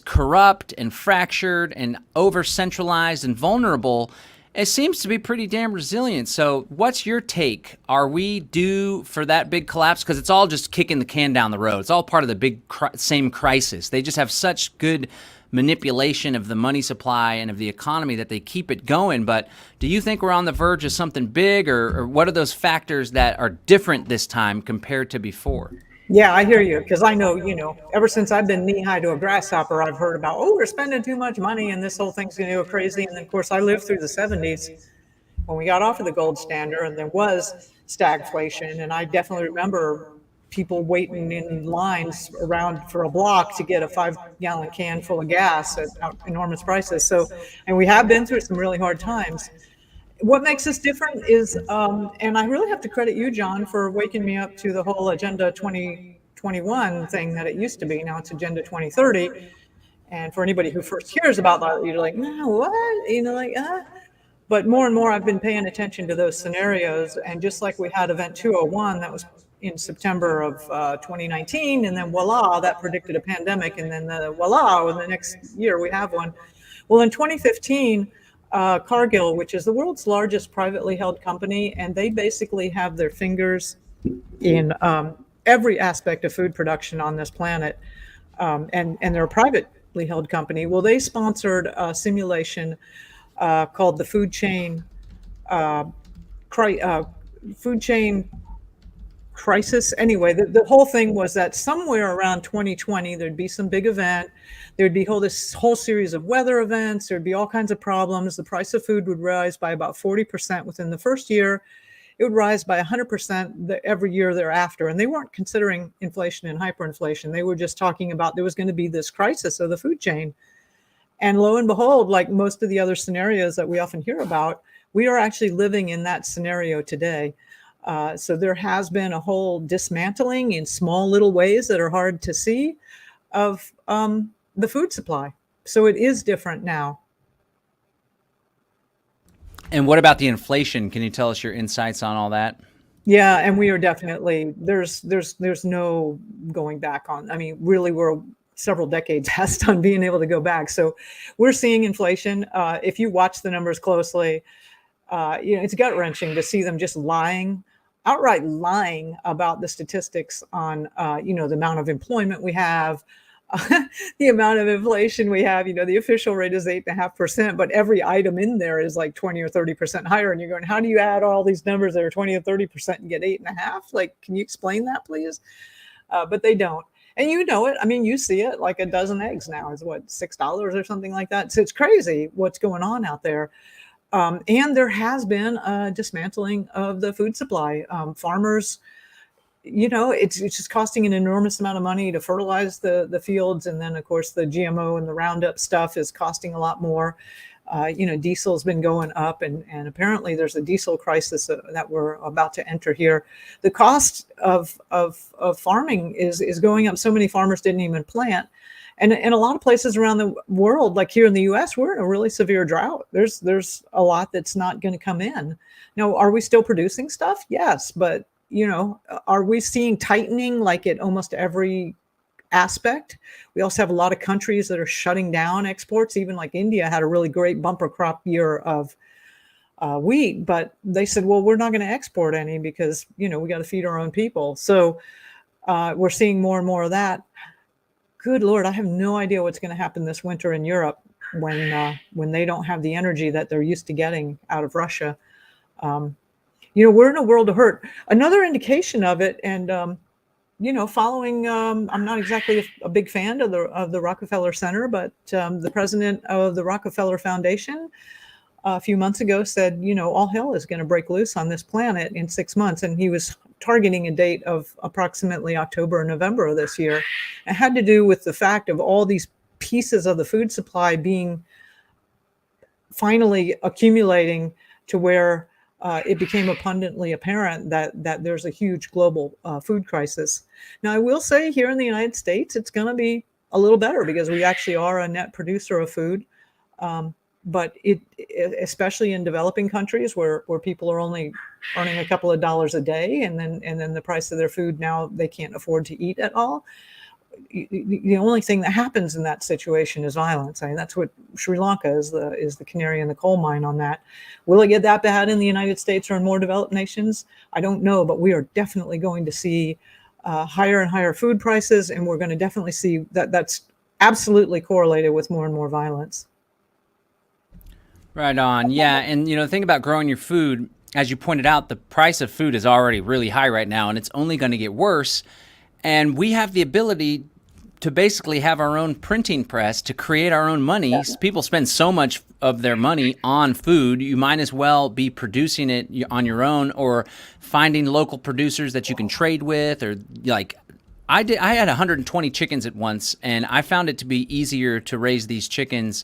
corrupt and fractured and over-centralized and vulnerable, it seems to be pretty damn resilient. So what's your take? Are we due for that big collapse? Because it's all just kicking the can down the road. It's all part of the big same crisis. They just have such good manipulation of the money supply and of the economy that they keep it going. But do you think we're on the verge of something big, or what are those factors that are different this time compared to before? Yeah, I hear you, because I know, ever since I've been knee-high to a grasshopper, I've heard about, we're spending too much money and this whole thing's going to go crazy. And then, of course, I lived through the 70s when we got off of the gold standard and there was stagflation. And I definitely remember people waiting in lines around for a block to get a 5-gallon can full of gas at enormous prices. So, and we have been through some really hard times. What makes us different is, and I really have to credit you, John, for waking me up to the whole Agenda 2021 thing that it used to be. Now it's Agenda 2030. And for anybody who first hears about that, you're like, no, what? But more and more, I've been paying attention to those scenarios. And just like we had Event 201, that was in September of 2019, and then voila, that predicted a pandemic. And then voila, in the next year, we have one. Well, in 2015, Cargill, which is the world's largest privately held company, and they basically have their fingers in every aspect of food production on this planet, and they're a privately held company. Well, they sponsored a simulation called the food chain crisis. Anyway, the whole thing was that somewhere around 2020, there'd be some big event. There'd be this whole series of weather events. There'd be all kinds of problems. The price of food would rise by about 40% within the first year. It would rise by 100% every year thereafter. And they weren't considering inflation and hyperinflation. They were just talking about there was going to be this crisis of the food chain. And lo and behold, like most of the other scenarios that we often hear about, we are actually living in that scenario today. So there has been a whole dismantling in small little ways that are hard to see of the food supply. So it is different now. And what about the inflation? Can you tell us your insights on all that? Yeah, and we are definitely, there's no going back on. I mean, really, we're several decades past on being able to go back. So we're seeing inflation. If you watch the numbers closely, it's gut wrenching to see them just outright lying about the statistics on, the amount of employment we have, the amount of inflation we have. The official rate is 8.5%, but every item in there is like 20 or 30% higher. And you're going, how do you add all these numbers that are 20 or 30% and get 8.5? Like, can you explain that, please? But they don't. And you know it. I mean, you see it, like a dozen eggs now is what, $6 or something like that. So it's crazy what's going on out there. And there has been a dismantling of the food supply. Farmers, it's just costing an enormous amount of money to fertilize the fields. And then, of course, the GMO and the Roundup stuff is costing a lot more. Diesel's been going up, and apparently there's a diesel crisis that we're about to enter here. The cost of farming is going up. So many farmers didn't even plant. And in a lot of places around the world, like here in the U.S., we're in a really severe drought. There's a lot that's not going to come in. Now, are we still producing stuff? Yes, but are we seeing tightening like at almost every aspect? We also have a lot of countries that are shutting down exports. Even like India had a really great bumper crop year of wheat, but they said, well, we're not going to export any because we got to feed our own people. So we're seeing more and more of that. Good Lord, I have no idea what's going to happen this winter in Europe when they don't have the energy that they're used to getting out of Russia. We're in a world of hurt. Another indication of it, and following, I'm not exactly a big fan of the Rockefeller Center, but the president of the Rockefeller Foundation a few months ago said, all hell is going to break loose on this planet in 6 months. And he was targeting a date of approximately October or November of this year. It had to do with the fact of all these pieces of the food supply being finally accumulating to where it became abundantly apparent that there's a huge global food crisis. Now, I will say here in the United States, it's going to be a little better because we actually are a net producer of food. But especially in developing countries where people are only earning a couple of dollars a day, and then the price of their food now they can't afford to eat at all. The only thing that happens in that situation is violence. I mean, that's what Sri Lanka is the canary in the coal mine on that. Will it get that bad in the United States or in more developed nations? I don't know, but we are definitely going to see higher and higher food prices, and we're going to definitely see that's absolutely correlated with more and more violence. Right on. Yeah. And, the thing about growing your food, as you pointed out, the price of food is already really high right now, and it's only going to get worse. And we have the ability to basically have our own printing press to create our own money. Yeah. People spend so much of their money on food. You might as well be producing it on your own or finding local producers that you can trade with, or like I had 120 chickens at once, and I found it to be easier to raise these chickens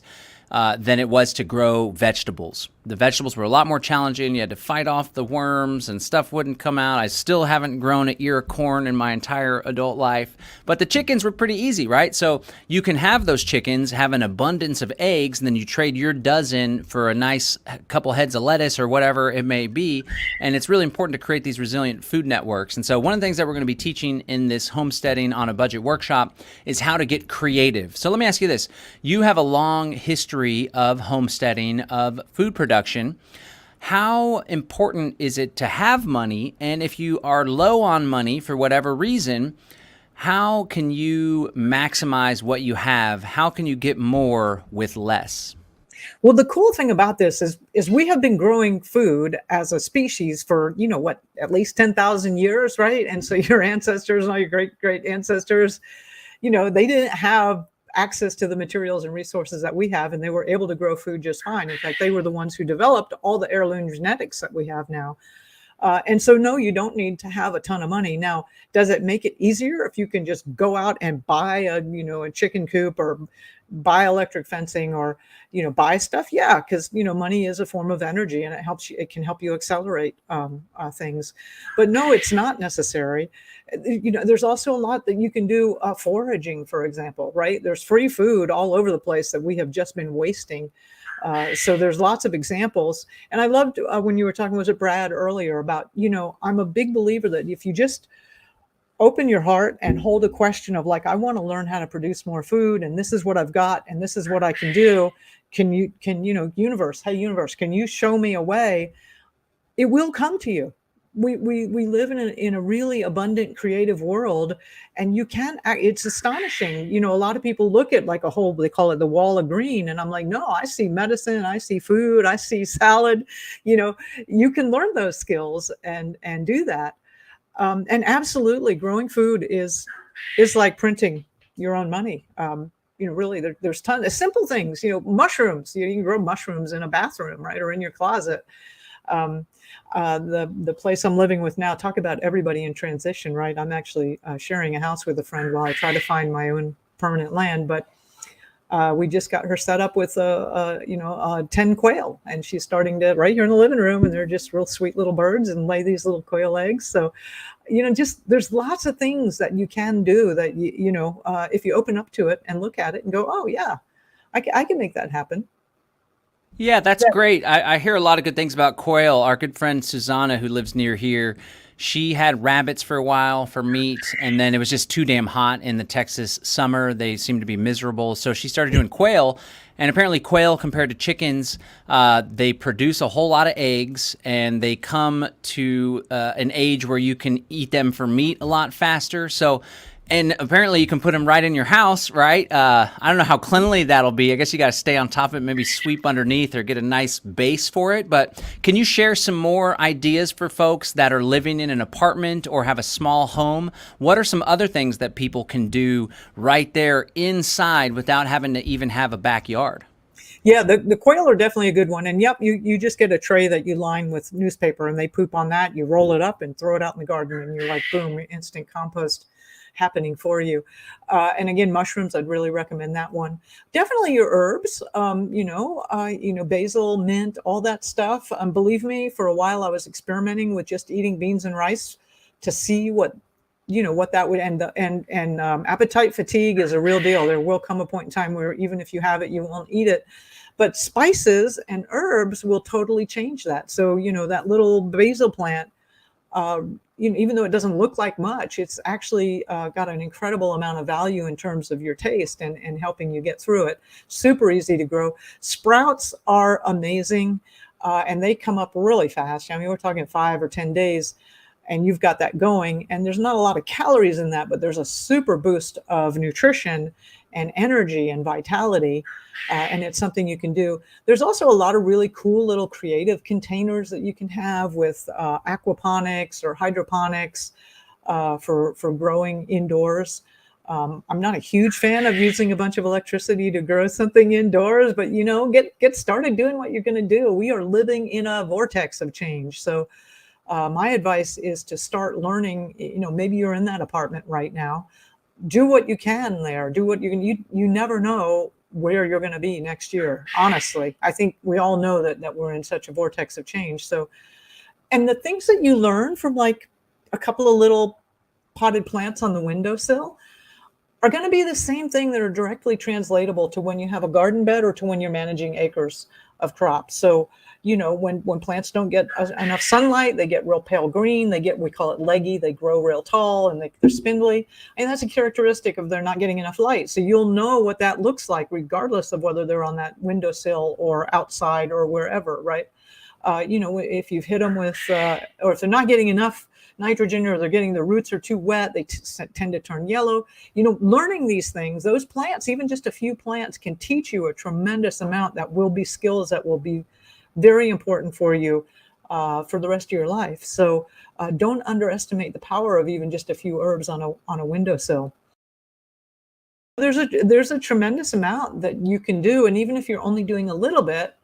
than it was to grow vegetables. The vegetables were a lot more challenging. You had to fight off the worms and stuff wouldn't come out. I still haven't grown an ear of corn in my entire adult life. But the chickens were pretty easy, right? So you can have those chickens, have an abundance of eggs, and then you trade your dozen for a nice couple heads of lettuce or whatever it may be. And it's really important to create these resilient food networks. And so one of the things that we're going to be teaching in this homesteading on a budget workshop is how to get creative. So let me ask you this. You have a long history of homesteading, of food production. How important is it to have money? And if you are low on money for whatever reason, how can you maximize what you have? How can you get more with less? Well, the cool thing about this is we have been growing food as a species for, at least 10,000 years, right? And so your ancestors and all your great ancestors, they didn't have access to the materials and resources that we have, and they were able to grow food just fine. In fact, they were the ones who developed all the heirloom genetics that we have now. And so, no, you don't need to have a ton of money. Now, does it make it easier if you can just go out and buy a chicken coop or buy electric fencing or, buy stuff? Yeah, because, money is a form of energy and it can help you accelerate things. But no, it's not necessary. There's also a lot that you can do foraging, for example, right? There's free food all over the place that we have just been wasting. So there's lots of examples. And I loved when you were talking, was it Brad earlier, about, I'm a big believer that if you just open your heart and hold a question of like, I want to learn how to produce more food, and this is what I've got, and this is what I can do. Universe, hey, universe, can you show me a way? It will come to you. We live in a really abundant, creative world, and it's astonishing. A lot of people look at like they call it the wall of green. And I'm like, no, I see medicine, I see food, I see salad. You can learn those skills and do that. And absolutely growing food is like printing your own money. really there's tons of simple things, mushrooms. You can grow mushrooms in a bathroom, right, or in your closet. The place I'm living with now, talk about everybody in transition, right? I'm actually sharing a house with a friend while I try to find my own permanent land, but we just got her set up with a 10 quail, and she's starting to right here in the living room, and they're just real sweet little birds and lay these little quail eggs. So, just there's lots of things that you can do that if you open up to it and look at it and go, oh yeah, I can make that happen. Yeah, that's great. I hear a lot of good things about quail. Our good friend Susanna, who lives near here, she had rabbits for a while for meat, and then it was just too damn hot in the Texas summer. They seemed to be miserable, so she started doing quail. And apparently quail, compared to chickens, they produce a whole lot of eggs, and they come to an age where you can eat them for meat a lot faster. So, and apparently you can put them right in your house, right? I don't know how cleanly that'll be. I guess you got to stay on top of it, maybe sweep underneath or get a nice base for it. But can you share some more ideas for folks that are living in an apartment or have a small home? What are some other things that people can do right there inside without having to even have a backyard? Yeah, the quail are definitely a good one. And yep, you just get a tray that you line with newspaper, and they poop on that. You roll it up and throw it out in the garden, and you're like, boom, instant compost happening for you. And again, mushrooms, I'd really recommend that one. Definitely your herbs, basil, mint, all that stuff. Believe me, for a while I was experimenting with just eating beans and rice to see what that would end. And appetite fatigue is a real deal. There will come a point in time where even if you have it, you won't eat it. But spices and herbs will totally change that. So, that little basil plant, even though it doesn't look like much, it's actually got an incredible amount of value in terms of your taste and helping you get through it. Super easy to grow. Sprouts are amazing, and they come up really fast. I mean, we're talking 5 or 10 days, and you've got that going. And there's not a lot of calories in that, but there's a super boost of nutrition and energy and vitality. And it's something you can do. There's also a lot of really cool little creative containers that you can have with aquaponics or hydroponics for growing indoors. I'm not a huge fan of using a bunch of electricity to grow something indoors, but get started doing what you're going to do. We are living in a vortex of change. So my advice is to start learning. Maybe you're in that apartment right now. Do what you can there. Do what you can. You never know where you're going to be next year. Honestly, I think we all know that we're in such a vortex of change. So, and the things that you learn from like a couple of little potted plants on the windowsill are going to be the same thing that are directly translatable to when you have a garden bed or to when you're managing acres of crops. So, when plants don't get enough sunlight, they get real pale green. We call it leggy. They grow real tall and they're spindly. And that's a characteristic of they're not getting enough light. So you'll know what that looks like, regardless of whether they're on that windowsill or outside or wherever, right? If you've hit them with, or if they're not getting enough nitrogen, or the roots are too wet, they tend to turn yellow. Learning these things, those plants, even just a few plants, can teach you a tremendous amount that will be skills that will be very important for you for the rest of your life. So don't underestimate the power of even just a few herbs on a windowsill. There's a tremendous amount that you can do, and even if you're only doing a little bit,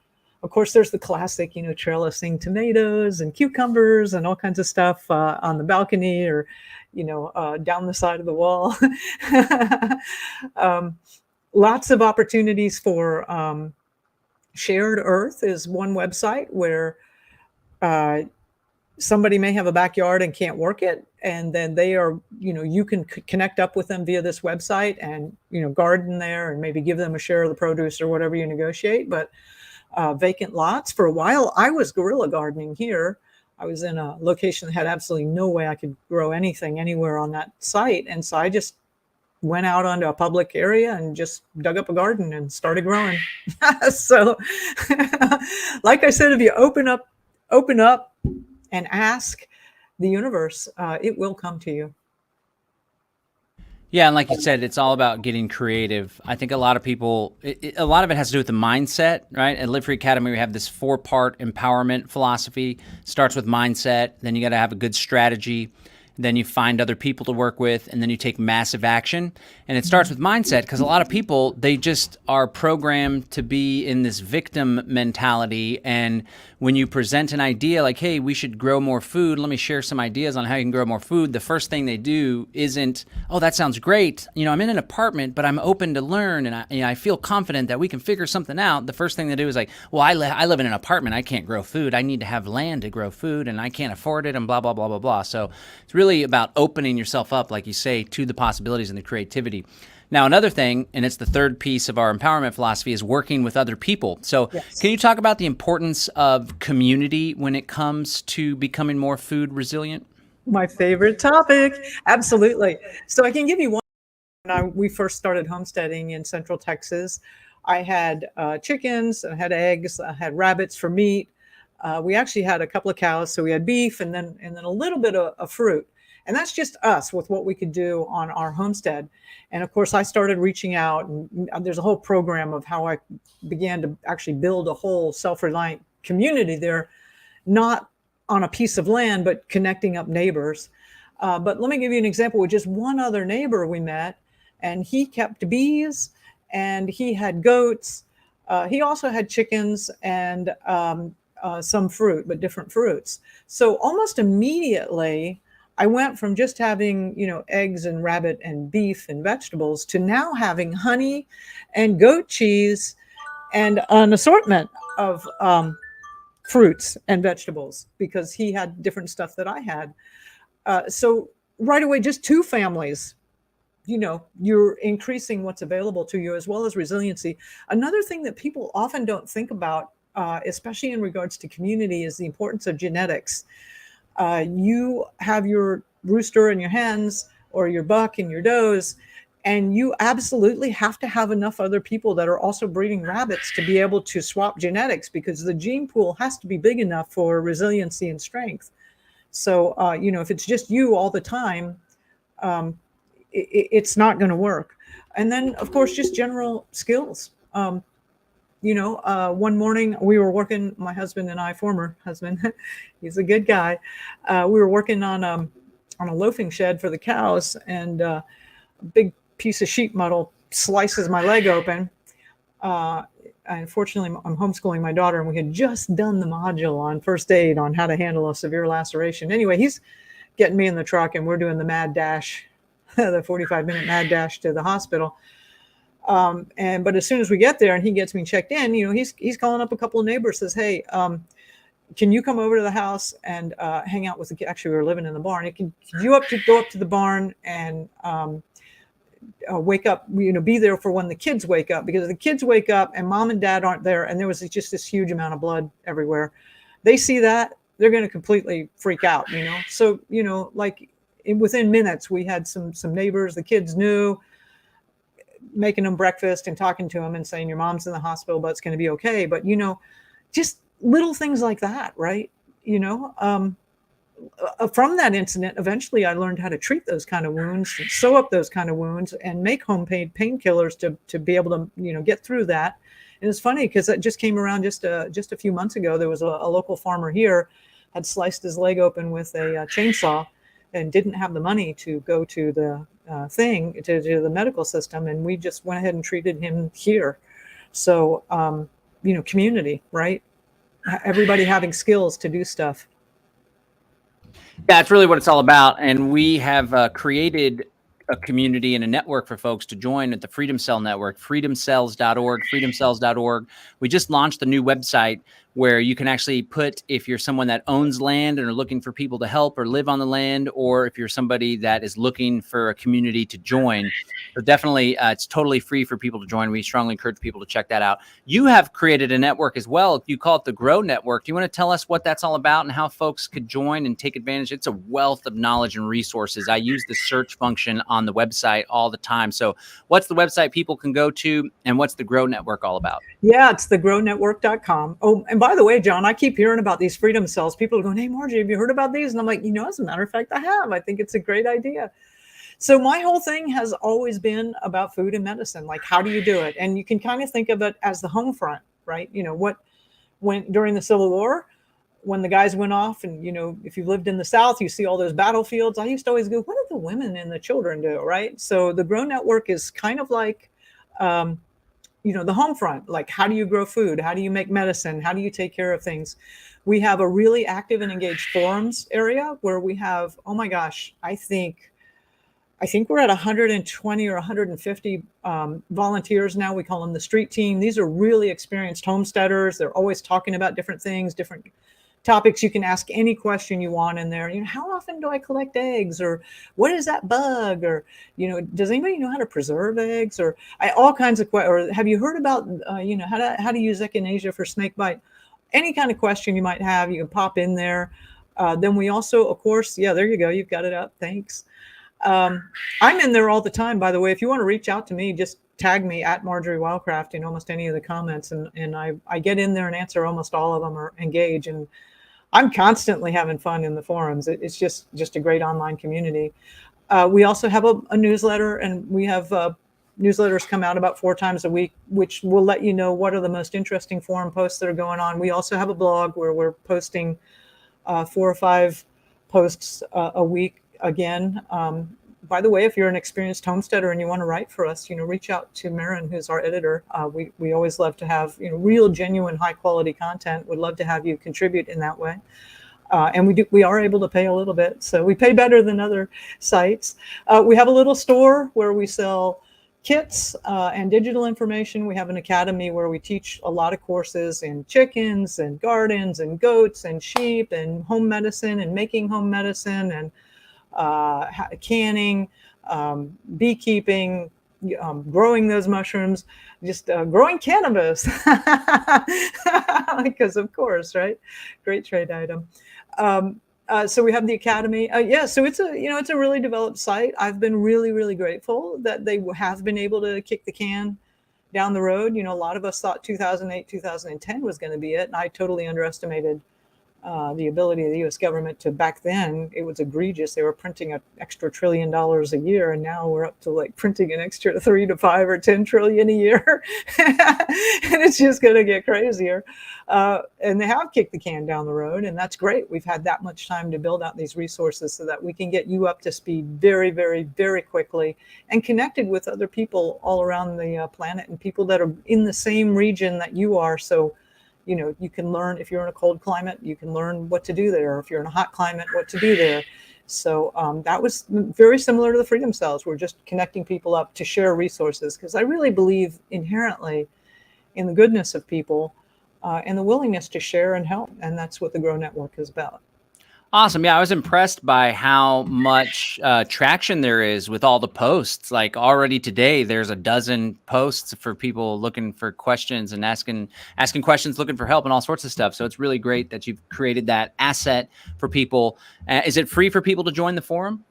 of course, there's the classic, trellising tomatoes and cucumbers and all kinds of stuff on the balcony or, down the side of the wall. Lots of opportunities for Shared Earth is one website where somebody may have a backyard and can't work it. And then they are, you can connect up with them via this website and, garden there and maybe give them a share of the produce or whatever you negotiate. But vacant lots, for a while, I was guerrilla gardening here. I was in a location that had absolutely no way I could grow anything anywhere on that site. And so I just went out onto a public area and just dug up a garden and started growing. So like I said, if you open up and ask the universe, it will come to you. Yeah, and like you said, it's all about getting creative. I think a lot of people, a lot of it has to do with the mindset, right? At Live Free Academy, we have this 4-part empowerment philosophy. Starts with mindset, then you got to have a good strategy, then you find other people to work with, and then you take massive action. And it starts with mindset, because a lot of people, they just are programmed to be in this victim mentality. And when you present an idea like, hey, we should grow more food, let me share some ideas on how you can grow more food, the first thing they do isn't, oh, that sounds great. I'm in an apartment, but I'm open to learn, and I feel confident that we can figure something out. The first thing they do is like, well, I live in an apartment. I can't grow food. I need to have land to grow food, and I can't afford it, and blah, blah, blah, blah, blah. So it's really about opening yourself up, like you say, to the possibilities and the creativity. Now, another thing, and it's the third piece of our empowerment philosophy, is working with other people. So Yes. Can you talk about the importance of community when it comes to becoming more food resilient? My favorite topic. Absolutely. So I can give you one. We first started homesteading in Central Texas, I had chickens, I had eggs, I had rabbits for meat. We actually had a couple of cows, so we had beef, and then a little bit of fruit. And that's just us with what we could do on our homestead. And of course, I started reaching out, and there's a whole program of how I began to actually build a whole self-reliant community there, not on a piece of land, but connecting up neighbors. But let me give you an example with just one other neighbor we met, and he kept bees and he had goats. He also had chickens and some fruit, but different fruits. So almost immediately, I went from just having, eggs and rabbit and beef and vegetables to now having honey and goat cheese and an assortment of fruits and vegetables, because he had different stuff that I had. So right away, just two families, you're increasing what's available to you, as well as resiliency. Another thing that people often don't think about, especially in regards to community, is the importance of genetics. You have your rooster and your hens, or your buck and your does, and you absolutely have to have enough other people that are also breeding rabbits to be able to swap genetics, because the gene pool has to be big enough for resiliency and strength. So, if it's just you all the time, it's not going to work. And then, of course, just general skills. One morning we were working, my husband and I, former husband, he's a good guy. We were working on a loafing shed for the cows, and a big piece of sheep muddle slices my leg open. Unfortunately, I'm homeschooling my daughter, and we had just done the module on first aid on how to handle a severe laceration. Anyway, he's getting me in the truck, and we're doing the mad dash, the 45-minute mad dash to the hospital. But as soon as we get there and he gets me checked in, he's calling up a couple of neighbors, says, hey, can you come over to the house and hang out with the, actually we were living in the barn. Can you go up to the barn and wake up, be there for when the kids wake up, because the kids wake up and mom and dad aren't there, and there was just this huge amount of blood everywhere. They see that, they're going to completely freak out, So, like within minutes, we had some neighbors, the kids knew, making them breakfast and talking to them and saying, your mom's in the hospital, but it's going to be okay. But, just little things like that, right? From that incident, eventually I learned how to treat those kind of wounds, sew up those kind of wounds, and make homemade painkillers to be able to, get through that. And it's funny because that just came around just a few months ago. There was a local farmer here had sliced his leg open with a chainsaw and didn't have the money to go to the to the medical system, and we just went ahead and treated him here. So community, right? Everybody having skills to do stuff. Yeah, it's really what it's all about. And we have created a community and a network for folks to join at the Freedom Cell Network, freedomcells.org, freedomcells.org. We just launched a new website where you can actually put, if you're someone that owns land and are looking for people to help or live on the land, or if you're somebody that is looking for a community to join. So definitely, it's totally free for people to join. We strongly encourage people to check that out. You have created a network as well. You call it the Grow Network. Do you want to tell us what that's all about and how folks could join and take advantage? It's a wealth of knowledge and resources. I use the search function on the website all the time. So what's the website people can go to, and what's the Grow Network all about? Yeah, it's thegrownetwork.com. Oh, and by the way, John, I keep hearing about these freedom cells. People are going, hey, Marjorie, have you heard about these? And I'm like, as a matter of fact, I have. I think it's a great idea. So my whole thing has always been about food and medicine. Like, how do you do it? And you can kind of think of it as the home front, right? When during the Civil War, when the guys went off, and if you lived in the South, you see all those battlefields. I used to always go, what do the women and the children do, right? So the Grow Network is kind of like the home front. Like, how do you grow food? How do you make medicine? How do you take care of things? We have a really active and engaged forums area where we have, oh my gosh, I think we're at 120 or 150 volunteers now. We call them the street team. These are really experienced homesteaders. They're always talking about different things, different topics. You can ask any question you want in there. How often do I collect eggs? Or what is that bug? Or, does anybody know how to preserve eggs? Or all kinds of questions. Or have you heard about, how to use echinacea for snake bite? Any kind of question you might have, you can pop in there. Then we also, of course, yeah, there you go. You've got it up. Thanks. I'm in there all the time, by the way. If you want to reach out to me, just tag me at Marjory Wildcraft in almost any of the comments. And I get in there and answer almost all of them or engage. And I'm constantly having fun in the forums. It's just a great online community. We also have a newsletter, and we have newsletters come out about 4 times a week, which will let you know what are the most interesting forum posts that are going on. We also have a blog where we're posting 4 or 5 posts a week. Again, by the way, if you're an experienced homesteader and you want to write for us, reach out to Marin, who's our editor. We always love to have real, genuine, high quality content. Would love to have you contribute in that way. And we are able to pay a little bit, so we pay better than other sites. We have a little store where we sell kits and digital information. We have an academy where we teach a lot of courses in chickens and gardens and goats and sheep and home medicine and making home medicine and canning, beekeeping, growing those mushrooms, just growing cannabis, because of course, right? Great trade item. So we have the academy. So it's a really developed site. I've been really, really grateful that they have been able to kick the can down the road. A lot of us thought 2008, 2010 was going to be it, and I totally underestimated the ability of the U.S. government to, back then, it was egregious. They were printing an extra $1 trillion a year, and now we're up to like printing an extra 3 to 5 or 10 trillion a year, and it's just going to get crazier. And they have kicked the can down the road, and that's great. We've had that much time to build out these resources so that we can get you up to speed very, very, very quickly and connected with other people all around the planet and people that are in the same region that you are. So you can learn. If you're in a cold climate, you can learn what to do there. If you're in a hot climate, what to do there. So that was very similar to the Freedom Cells. We're just connecting people up to share resources, because I really believe inherently in the goodness of people and the willingness to share and help. And that's what the Grow Network is about. Awesome. Yeah, I was impressed by how much traction there is with all the posts. Like already today, there's a dozen posts for people looking for questions and asking questions, looking for help and all sorts of stuff. So it's really great that you've created that asset for people. Is it free for people to join the forum?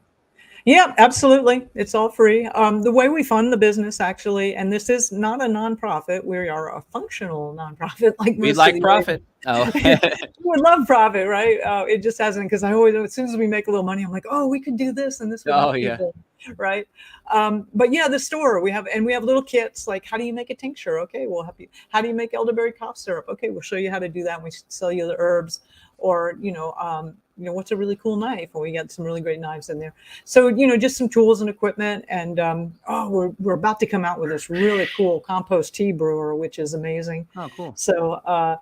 Yeah, absolutely. It's all free. The way we fund the business, actually, and this is not a nonprofit. We are a functional nonprofit. We like profit. Oh, we would love profit, right? It just hasn't, because I always, as soon as we make a little money, I'm like, oh, we could do this and this would help people, right? But yeah, the store we have little kits like, how do you make a tincture? Okay, we'll help you. How do you make elderberry cough syrup? Okay, we'll show you how to do that. And we sell you the herbs, or what's a really cool knife? Well, we got some really great knives in there. So, just some tools and equipment. And we're about to come out with this really cool compost tea brewer, which is amazing. Oh, cool. So,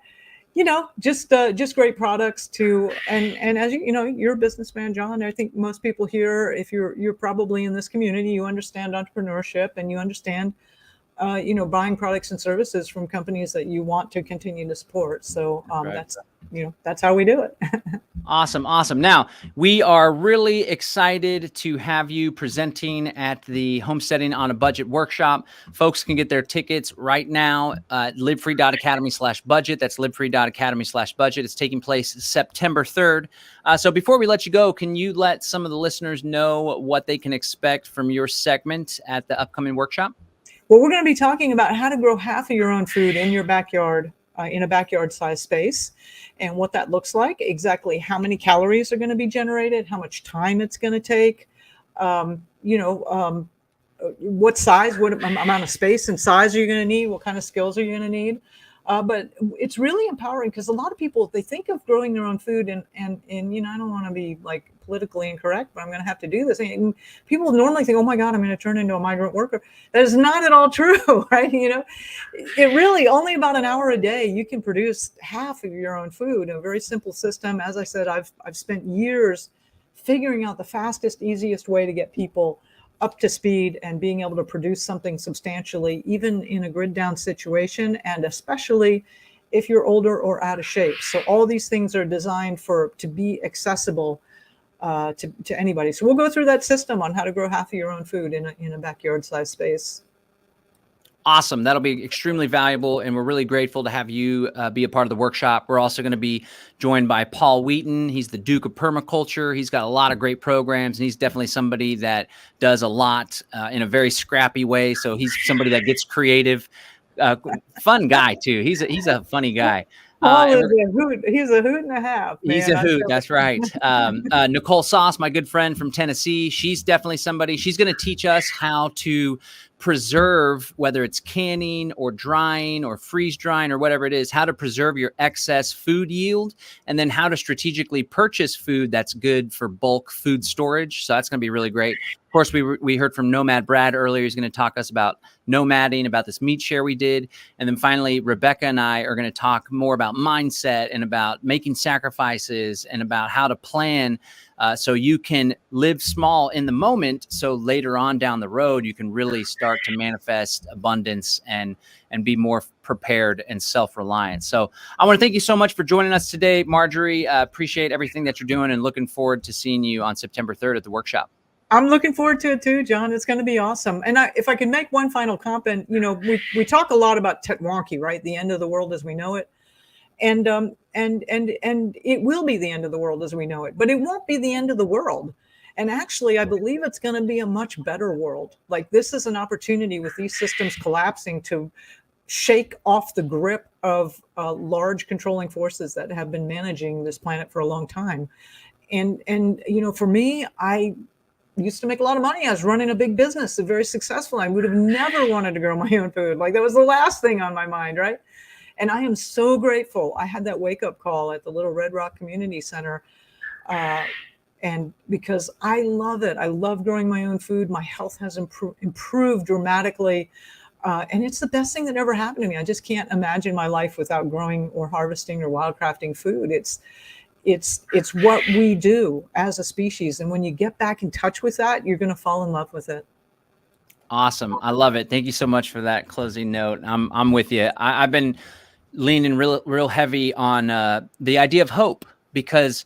just great products too. And as you're a businessman, John. I think most people here, if you're probably in this community, you understand entrepreneurship and you understand, buying products and services from companies that you want to continue to support. So that's how we do it. Awesome. Now, we are really excited to have you presenting at the Homesteading on a Budget workshop. Folks can get their tickets right now at livefree.academy/budget. That's livefree.academy/budget. It's taking place September 3rd. So before we let you go, can you let some of the listeners know what they can expect from your segment at the upcoming workshop? Well, we're going to be talking about how to grow half of your own food in your backyard, in a backyard size space, and what that looks like, exactly how many calories are going to be generated, how much time it's going to take, what size, what amount of space and size are you going to need, what kind of skills are you going to need. But it's really empowering because a lot of people, they think of growing their own food and I don't want to be like politically incorrect, but I'm going to have to do this. And people normally think, oh my God, I'm going to turn into a migrant worker. That is not at all true, right? It really only about an hour a day, you can produce half of your own food in a very simple system. As I said, I've spent years figuring out the fastest, easiest way to get people up to speed and being able to produce something substantially, even in a grid down situation, and especially if you're older or out of shape. So all these things are designed to be accessible to anybody. So we'll go through that system on how to grow half of your own food in a backyard size space. Awesome. That'll be extremely valuable, and we're really grateful to have you be a part of the workshop. We're also going to be joined by Paul Wheaton. He's the Duke of Permaculture. He's got a lot of great programs, and he's definitely somebody that does a lot in a very scrappy way. So he's somebody that gets creative. Fun guy, too. He's a funny guy. Paul is a hoot. He's a hoot and a half. Man. He's a hoot. That's right. Nicole Sauce, my good friend from Tennessee, she's definitely somebody. She's going to teach us how to preserve, whether it's canning or drying or freeze drying or whatever it is, how to preserve your excess food yield, and then how to strategically purchase food that's good for bulk food storage. So that's going to be really great. Of course, we heard from Nomad Brad earlier. He's going to talk us about nomading, about this meat share we did. And then finally, Rebecca and I are going to talk more about mindset and about making sacrifices and about how to plan so you can live small in the moment. So later on down the road, you can really start to manifest abundance and be more prepared and self-reliant. So I want to thank you so much for joining us today, Marjory. Appreciate everything that you're doing and looking forward to seeing you on September 3rd at the workshop. I'm looking forward to it too, John. It's going to be awesome. And if I can make one final comment, we talk a lot about Tetwonki, right? The end of the world as we know it. And it will be the end of the world as we know it, but it won't be the end of the world. And actually, I believe it's going to be a much better world. Like, this is an opportunity with these systems collapsing to shake off the grip of large controlling forces that have been managing this planet for a long time. And for me, I used to make a lot of money. I was running a big business, very successful. I would have never wanted to grow my own food. Like, that was the last thing on my mind, right? And I am so grateful. I had that wake-up call at the Little Red Rock Community Center. And because I love it. I love growing my own food. My health has improved dramatically. And it's the best thing that ever happened to me. I just can't imagine my life without growing or harvesting or wildcrafting food. It's what we do as a species. And when you get back in touch with that, you're going to fall in love with it. Awesome. I love it. Thank you so much for that closing note. I'm with you. I've been leaning real heavy on the idea of hope, because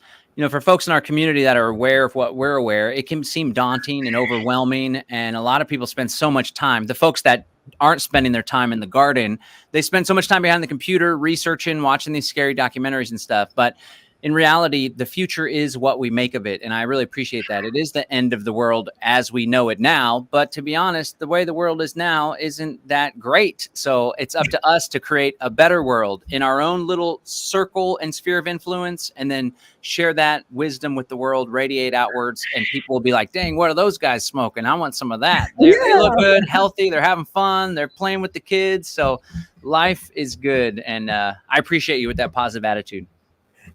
for folks in our community that are aware of what we're aware, it can seem daunting and overwhelming. And a lot of people spend so much time. The folks that aren't spending their time in the garden, they spend so much time behind the computer, researching, watching these scary documentaries and stuff. But in reality, the future is what we make of it. And I really appreciate that. It is the end of the world as we know it now. But to be honest, the way the world is now isn't that great. So it's up to us to create a better world in our own little circle and sphere of influence, and then share that wisdom with the world, radiate outwards, and people will be like, dang, what are those guys smoking? I want some of that. They look good, healthy. They're having fun. They're playing with the kids. So life is good. And I appreciate you with that positive attitude.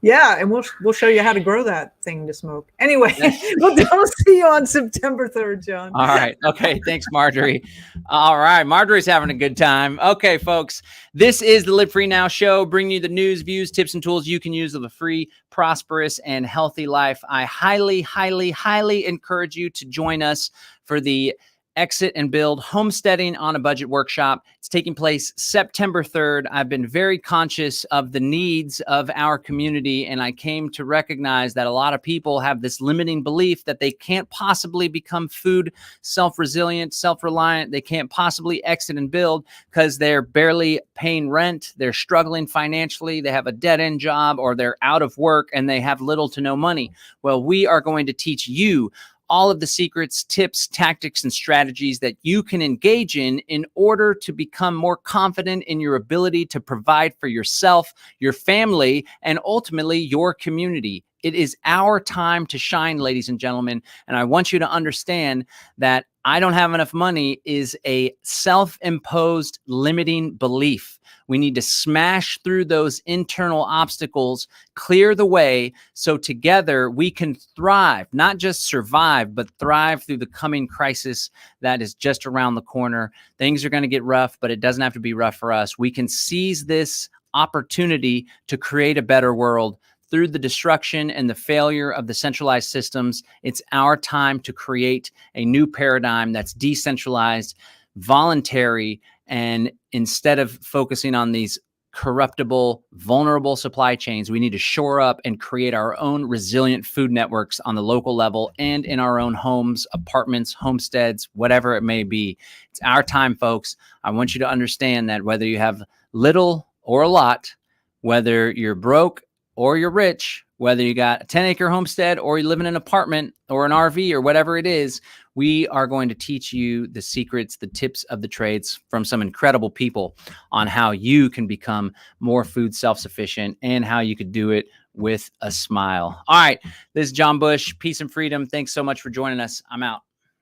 Yeah, and we'll show you how to grow that thing to smoke. Anyway, we'll see you on September 3rd, John. All right. Okay. Thanks, Marjory. All right. Marjory's having a good time. Okay, folks. This is the Live Free Now show, bringing you the news, views, tips, and tools you can use to live a free, prosperous, and healthy life. I highly, highly, highly encourage you to join us for the Exit and Build Homesteading on a Budget workshop. It's taking place September 3rd. I've been very conscious of the needs of our community, and I came to recognize that a lot of people have this limiting belief that they can't possibly become food self-resilient, self-reliant. They can't possibly exit and build because they're barely paying rent. They're struggling financially. They have a dead-end job, or they're out of work and they have little to no money. Well, we are going to teach you all of the secrets, tips, tactics, and strategies that you can engage in order to become more confident in your ability to provide for yourself, your family, and ultimately your community. It is our time to shine, ladies and gentlemen. And I want you to understand that I don't have enough money is a self-imposed limiting belief. We need to smash through those internal obstacles, clear the way, so together we can thrive, not just survive, but thrive through the coming crisis that is just around the corner. Things are going to get rough, but it doesn't have to be rough for us. We can seize this opportunity to create a better world through the destruction and the failure of the centralized systems. It's our time to create a new paradigm that's decentralized, voluntary, and instead of focusing on these corruptible, vulnerable supply chains, we need to shore up and create our own resilient food networks on the local level and in our own homes, apartments, homesteads, whatever it may be. It's our time, folks. I want you to understand that whether you have little or a lot, whether you're broke or you're rich, whether you got a 10-acre homestead or you live in an apartment or an RV or whatever it is, we are going to teach you the secrets, the tips of the trades from some incredible people on how you can become more food self-sufficient and how you could do it with a smile. All right, this is John Bush. Peace and freedom. Thanks so much for joining us. I'm out.